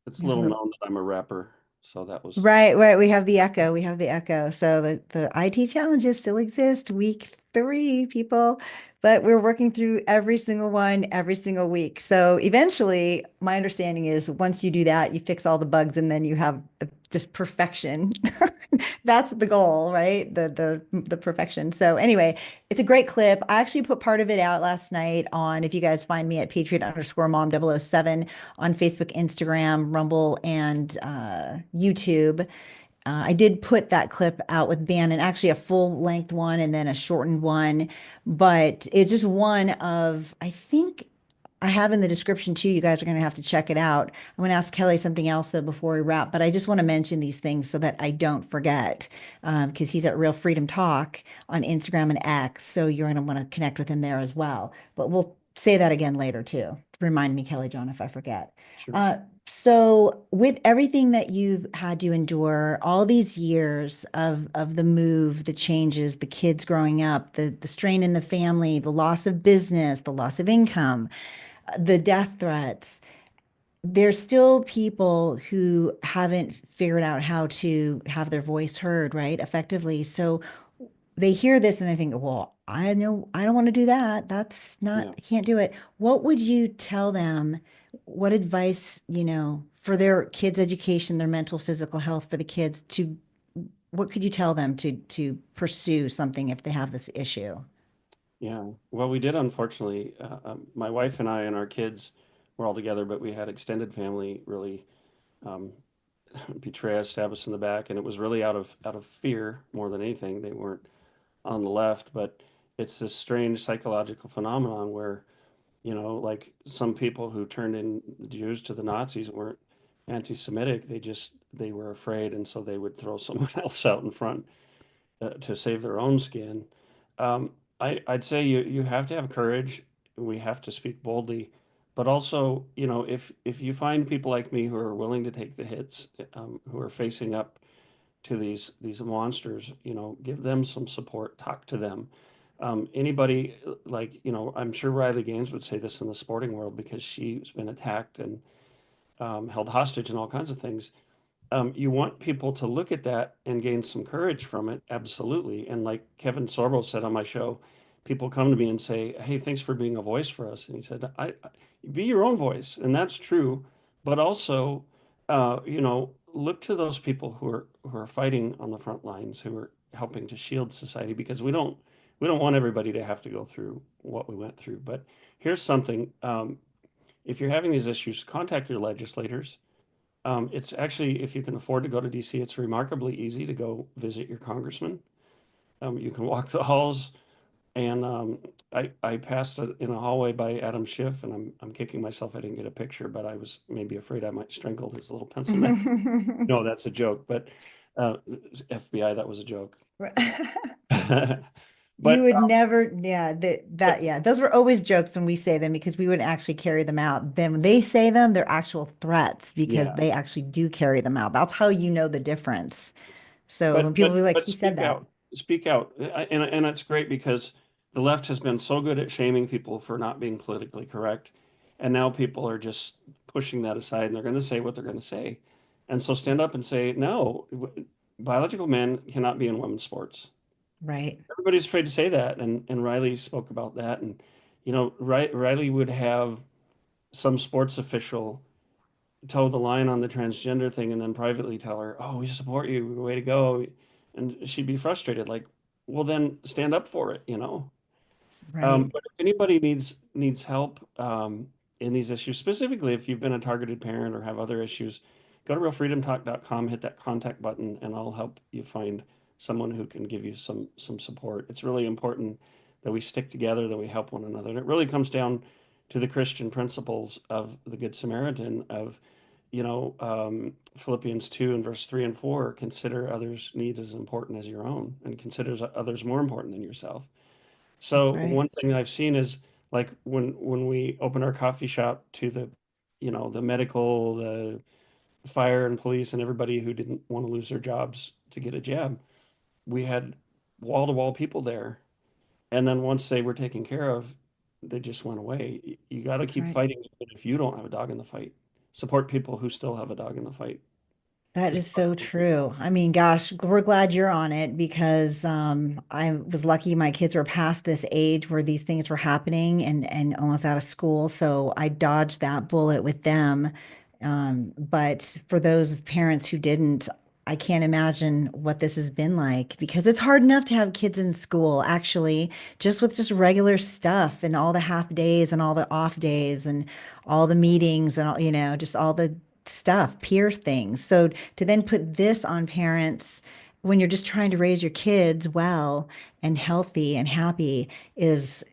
It's little known that I'm a rapper, so that was Right. We have the echo. We have the echo. So the IT challenges still exist. Week 3, people, but we're working through every single one every single week. So eventually, my understanding is once you do that, you fix all the bugs, and then you have just perfection. That's the goal, right? The perfection. So anyway, it's a great clip. I actually put part of it out last night on, if you guys find me at Patriot_Mom007 on Facebook, Instagram, Rumble, and YouTube. I did put that clip out with Bannon, actually a full length one and then a shortened one, but it's just one of, I think I have in the description too. You guys are going to have to check it out. I'm going to ask Kelly something else though before we wrap, but I just want to mention these things so that I don't forget, because he's at Real Freedom Talk on Instagram and X. So you're going to want to connect with him there as well. But we'll say that again later too. Remind me, KellyJohn, if I forget. sure. So with everything that you've had to endure, all these years of the move, the changes, the kids growing up, the strain in the family, the loss of business, the loss of income, the death threats, there's still people who haven't figured out how to have their voice heard, right, effectively. So they hear this and they think, well, I know I don't want to do that. That's not, Yeah. I can't do it. What would you tell them? What advice, for their kids' education, their mental, physical health for the kids what could you tell them to pursue something if they have this issue? Yeah. Well, we did, unfortunately. My wife and I and our kids were all together, but we had extended family really um, betray us, stab us in the back, and it was really out of fear more than anything. They weren't on the left, but it's this strange psychological phenomenon where, like some people who turned in the Jews to the Nazis weren't anti-Semitic. They were afraid, and so they would throw someone else out in front to save their own skin. Um, I'd say you have to have courage. We have to speak boldly, but also, if you find people like me who are willing to take the hits, who are facing up to these monsters, give them some support, talk to them. Anybody like, I'm sure Riley Gaines would say this in the sporting world because she's been attacked and held hostage and all kinds of things. You want people to look at that and gain some courage from it, absolutely. And like Kevin Sorbo said on my show, people come to me and say, "Hey, thanks for being a voice for us." And he said, "I be your own voice," and that's true. But also, look to those people who are fighting on the front lines, who are helping to shield society, because we don't want everybody to have to go through what we went through. But here's something. If you're having these issues, contact your legislators. It's actually, if you can afford to go to DC, it's remarkably easy to go visit your congressman. You can walk the halls, and I passed in a hallway by Adam Schiff, and I'm kicking myself I didn't get a picture, but I was maybe afraid I might strangle his little pencil neck. No, that's a joke, but FBI, that was a joke. You But would never, yeah, yeah, those were always jokes when we say them because we wouldn't actually carry them out. Then when they say them, they're actual threats because yeah, they actually do carry them out. That's how you know the difference. So when people be like, but he said that. speak out, and it's great because the left has been so good at shaming people for not being politically correct, and now people are just pushing that aside, and they're going to say what they're going to say, and so stand up and say no. Biological men cannot be in women's sports. Right. Everybody's afraid to say that, and Riley spoke about that, and Riley would have some sports official toe the line on the transgender thing and then privately tell her, "Oh, we support you, way to go," and she'd be frustrated, like, well, then stand up for it, you know. Right. But if anybody needs help in these issues, specifically if you've been a targeted parent or have other issues, go to realfreedomtalk.com, hit that contact button, and I'll help you find someone who can give you some support. It's really important that we stick together, that we help one another. And it really comes down to the Christian principles of the Good Samaritan, of Philippians 2 and verse 3 and 4, consider others' needs as important as your own, and considers others more important than yourself. That's So right. one thing I've seen is, like, when we open our coffee shop to the medical, the fire and police and everybody who didn't want to lose their jobs to get a jab, we had wall to wall people there. And then once they were taken care of, they just went away. You got to That's keep right. fighting even if you don't have a dog in the fight. Support people who still have a dog in the fight. That is so true. I mean, gosh, we're glad you're on it because I was lucky my kids were past this age where these things were happening and almost out of school. So I dodged that bullet with them. But for those parents who didn't, I can't imagine what this has been like because it's hard enough to have kids in school, actually, just with just regular stuff and all the half days and all the off days and all the meetings and all, just all the stuff, peer things. So to then put this on parents when you're just trying to raise your kids well and healthy and happy is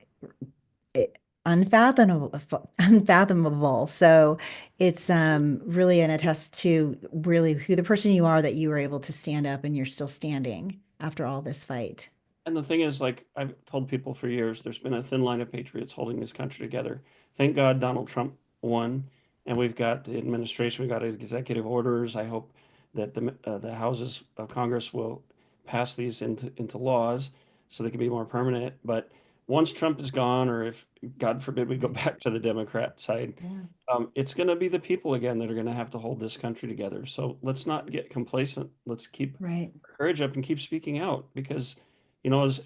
unfathomable, unfathomable. So it's really an attest to really who the person you are that you were able to stand up and you're still standing after all this fight. And the thing is, like I've told people for years, there's been a thin line of patriots holding this country together. Thank God Donald Trump won, and we've got the administration, we got executive orders. I hope that the houses of Congress will pass these into laws so they can be more permanent. But once Trump is gone, or if God forbid we go back to the Democrat side, Yeah. it's going to be the people again that are going to have to hold this country together. So let's not get complacent. Let's keep Right. our courage up and keep speaking out, because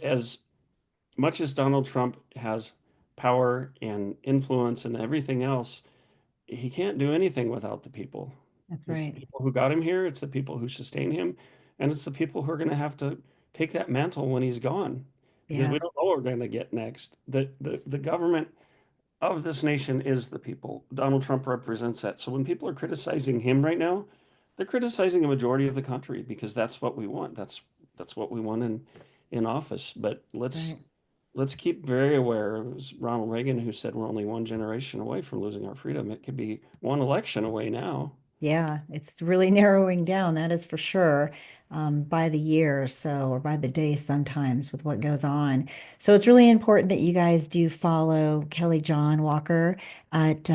as much as Donald Trump has power and influence and everything else, he can't do anything without the people. That's It's the right. people who got him here, it's the people who sustain him, and it's the people who are going to have to take that mantle when he's gone, because we Yeah. don't know what we're going to get next. The government of this nation is the people. Donald Trump represents that. So when people are criticizing him right now, they're criticizing a majority of the country, because that's what we want. That's what we want in office. But That's let's right. let's keep very aware. It was Ronald Reagan who said we're only one generation away from losing our freedom. It could be one election away now. Yeah, it's really narrowing down, that is for sure, by the year or so, or by the day sometimes with what goes on. So it's really important that you guys do follow KellyJohn Walker at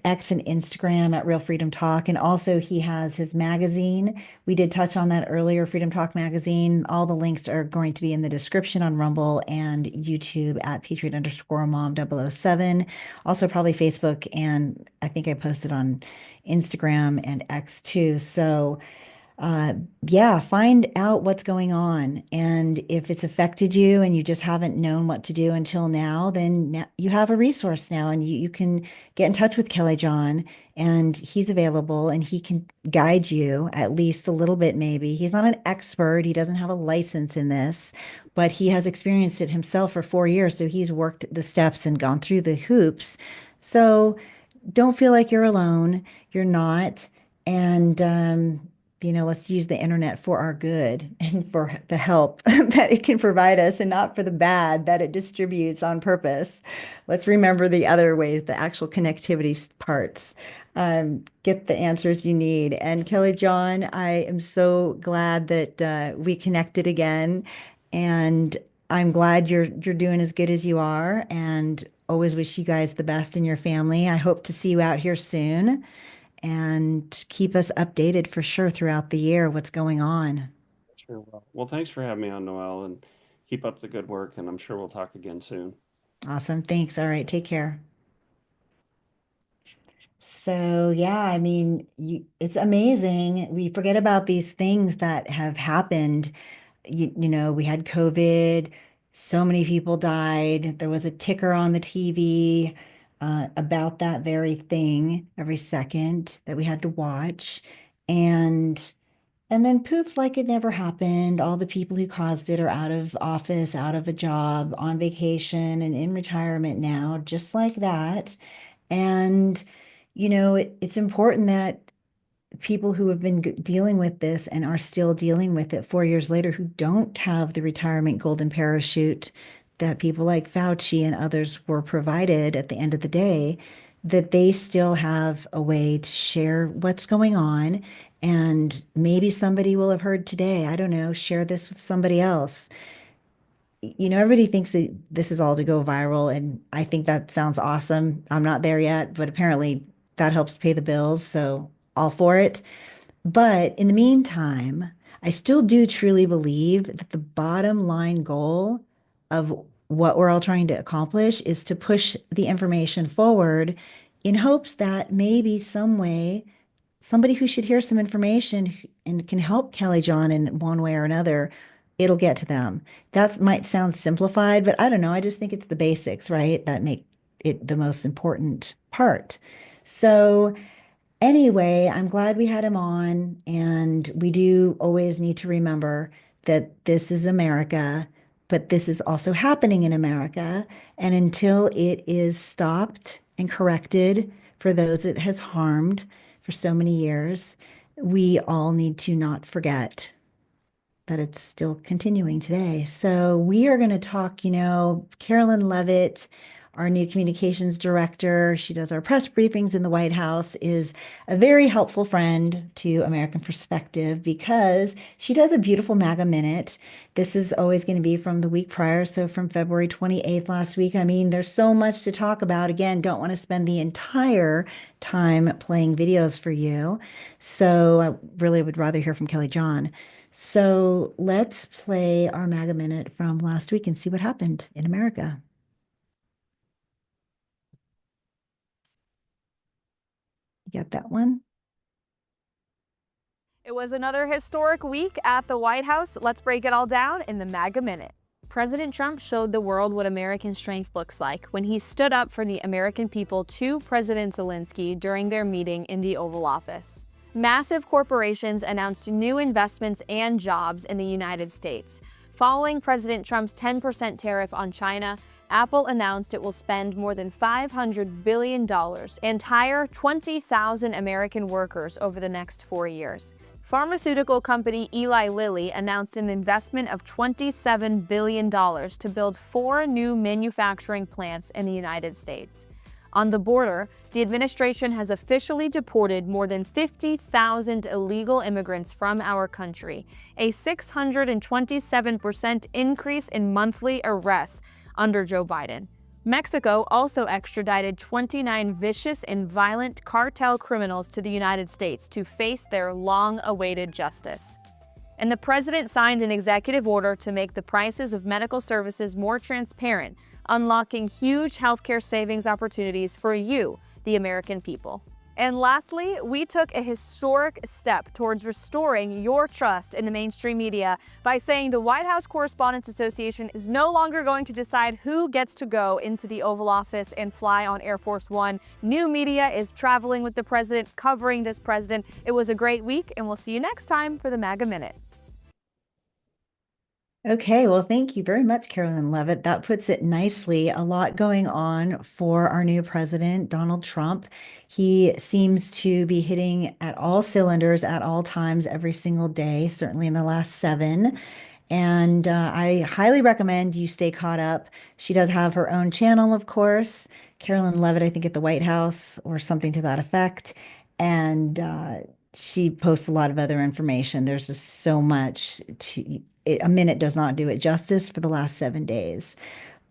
X and Instagram at Real Freedom Talk. And also he has his magazine. We did touch on that earlier, Freedom Talk Magazine. All the links are going to be in the description on Rumble and YouTube at Patriot_Mom 007. Also probably Facebook, and I think I posted on Instagram and X too. So yeah, find out what's going on. And if it's affected you and you just haven't known what to do until now, then now you have a resource now, and you can get in touch with KellyJohn, and he's available and he can guide you at least a little bit, maybe. He's not an expert, he doesn't have a license in this, but he has experienced it himself for 4 years. So he's worked the steps and gone through the hoops. So don't feel like you're alone. You're not. And, let's use the internet for our good and for the help that it can provide us, and not for the bad that it distributes on purpose. Let's remember the other ways, the actual connectivity parts. Get the answers you need. And KellyJohn, I am so glad that we connected again. And I'm glad you're doing as good as you are, and always wish you guys the best in your family. I hope to see you out here soon, and keep us updated for sure throughout the year what's going on. Sure will. Well, thanks for having me on, Noel, and keep up the good work, and I'm sure we'll talk again soon. Awesome. Thanks. All right. Take care. So, yeah, I mean, it's amazing. We forget about these things that have happened. We had COVID, so many people died. There was a ticker on the TV about that very thing every second that we had to watch. And then poof, like it never happened. All the people who caused it are out of office, out of a job, on vacation, and in retirement now, just like that. And, it's important that people who have been dealing with this and are still dealing with it 4 years later, who don't have the retirement golden parachute that people like Fauci and others were provided at the end of the day, that they still have a way to share what's going on. And maybe somebody will have heard today, I don't know, share this with somebody else. Everybody thinks that this is all to go viral, and I think that sounds awesome. I'm not there yet, but apparently that helps pay the bills, so all for it. But in the meantime, I still do truly believe that the bottom line goal of what we're all trying to accomplish is to push the information forward, in hopes that maybe some way somebody who should hear some information and can help KellyJohn in one way or another, it'll get to them. That might sound simplified, but I don't know. I just think it's the basics, right, that make it the most important part. So anyway, I'm glad we had him on, and we do always need to remember that this is America, but this is also happening in America. And until it is stopped and corrected for those it has harmed for so many years, we all need to not forget that it's still continuing today. So we are going to talk, Carolyn Levitt, our new communications director, she does our press briefings in the White House, is a very helpful friend to American Perspective, because she does a beautiful MAGA Minute. This is always going to be from the week prior, so from February 28th last week. I mean, there's so much to talk about. Again, don't want to spend the entire time playing videos for you. So I really would rather hear from KellyJohn. So let's play our MAGA Minute from last week and see what happened in America. You got that one? It was another historic week at the White House. Let's break it all down in the MAGA Minute. President Trump showed the world what American strength looks like when he stood up for the American people to President Zelensky during their meeting in the Oval Office. Massive corporations announced new investments and jobs in the United States. Following President Trump's 10% tariff on China, Apple announced it will spend more than $500 billion and hire 20,000 American workers over the next 4 years. Pharmaceutical company Eli Lilly announced an investment of $27 billion to build 4 new manufacturing plants in the United States. On the border, the administration has officially deported more than 50,000 illegal immigrants from our country, a 627% increase in monthly arrests under Joe Biden. Mexico also extradited 29 vicious and violent cartel criminals to the United States to face their long-awaited justice. And the president signed an executive order to make the prices of medical services more transparent, unlocking huge healthcare savings opportunities for you, the American people. And lastly, we took a historic step towards restoring your trust in the mainstream media by saying the White House Correspondents Association is no longer going to decide who gets to go into the Oval Office and fly on Air Force One. New media is traveling with the president, covering this president. It was a great week, and we'll see you next time for the MAGA Minute. Okay, well, thank you very much, Carolyn Levitt. That puts it nicely. A lot going on for our new president, Donald Trump. He seems to be hitting at all cylinders at all times, every single day, certainly in the last 7. And I highly recommend you stay caught up. She does have her own channel, of course, Carolyn Levitt, I think at the White House or something to that effect. And she posts a lot of other information. There's just so much a minute does not do it justice for the last 7 days.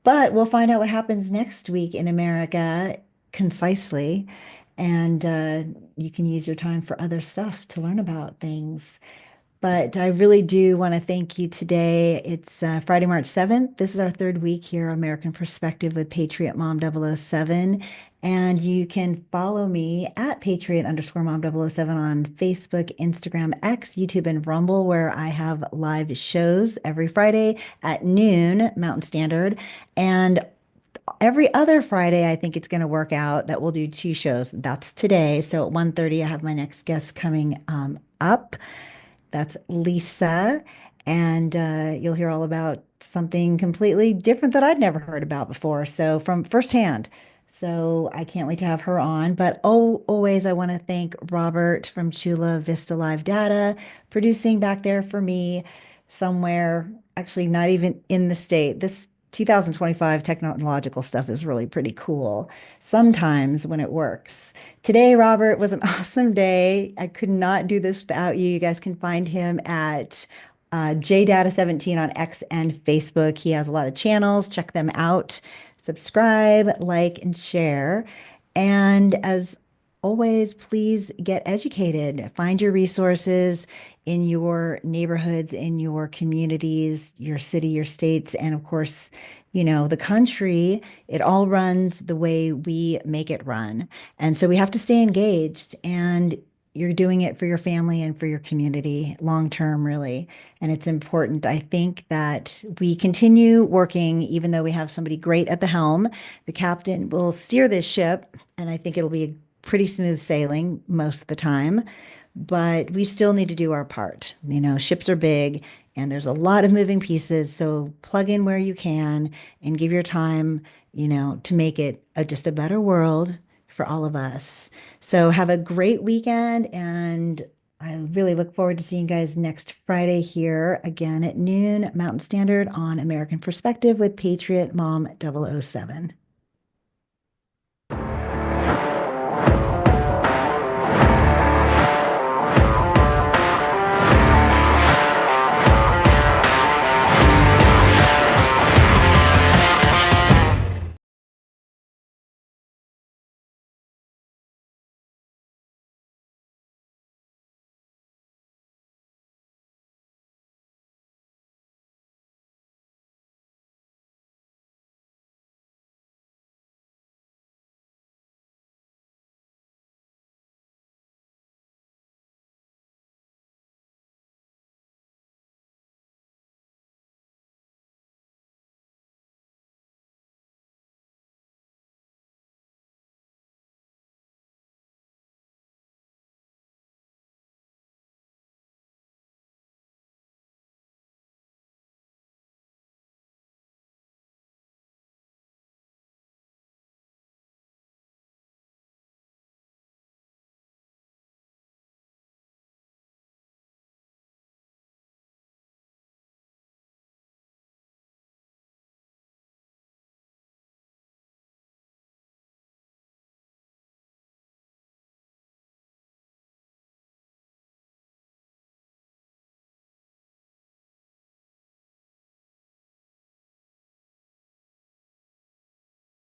But we'll find out what happens next week in America concisely. And you can use your time for other stuff to learn about things. But I really do want to thank you today. It's Friday, March 7th. This is our 3rd week here, American Perspective with Patriot Mom 007. And you can follow me at Patriot_Mom 007 on Facebook, Instagram, X, YouTube, and Rumble, where I have live shows every Friday at noon Mountain Standard. And every other Friday, I think it's going to work out that we'll do 2 shows. That's today. So at 1:30, I have my next guest coming up. That's Lisa. And you'll hear all about something completely different that I'd never heard about before. So from firsthand. So I can't wait to have her on. But always, I want to thank Robert from Chula Vista Live Data, producing back there for me somewhere, actually not even in the state. This 2025 technological stuff is really pretty cool sometimes when it works. Today, Robert, was an awesome day. I could not do this without you. You guys can find him at JData17 on X and Facebook. He has a lot of channels. Check them out. Subscribe, like, and share. And as always, please get educated. Find your resources in your neighborhoods, in your communities, your city, your states, and of course, the country. It all runs the way we make it run. And so we have to stay engaged, and you're doing it for your family and for your community long term, really. And it's important, I think, that we continue working, even though we have somebody great at the helm. The captain will steer this ship, and I think it'll be a pretty smooth sailing most of the time. But we still need to do our part. Ships are big and there's a lot of moving pieces. So plug in where you can and give your time, to make it just a better world for all of us. So have a great weekend, and I really look forward to seeing you guys next Friday here again at noon Mountain Standard on American Perspective with Patriot Mom 007.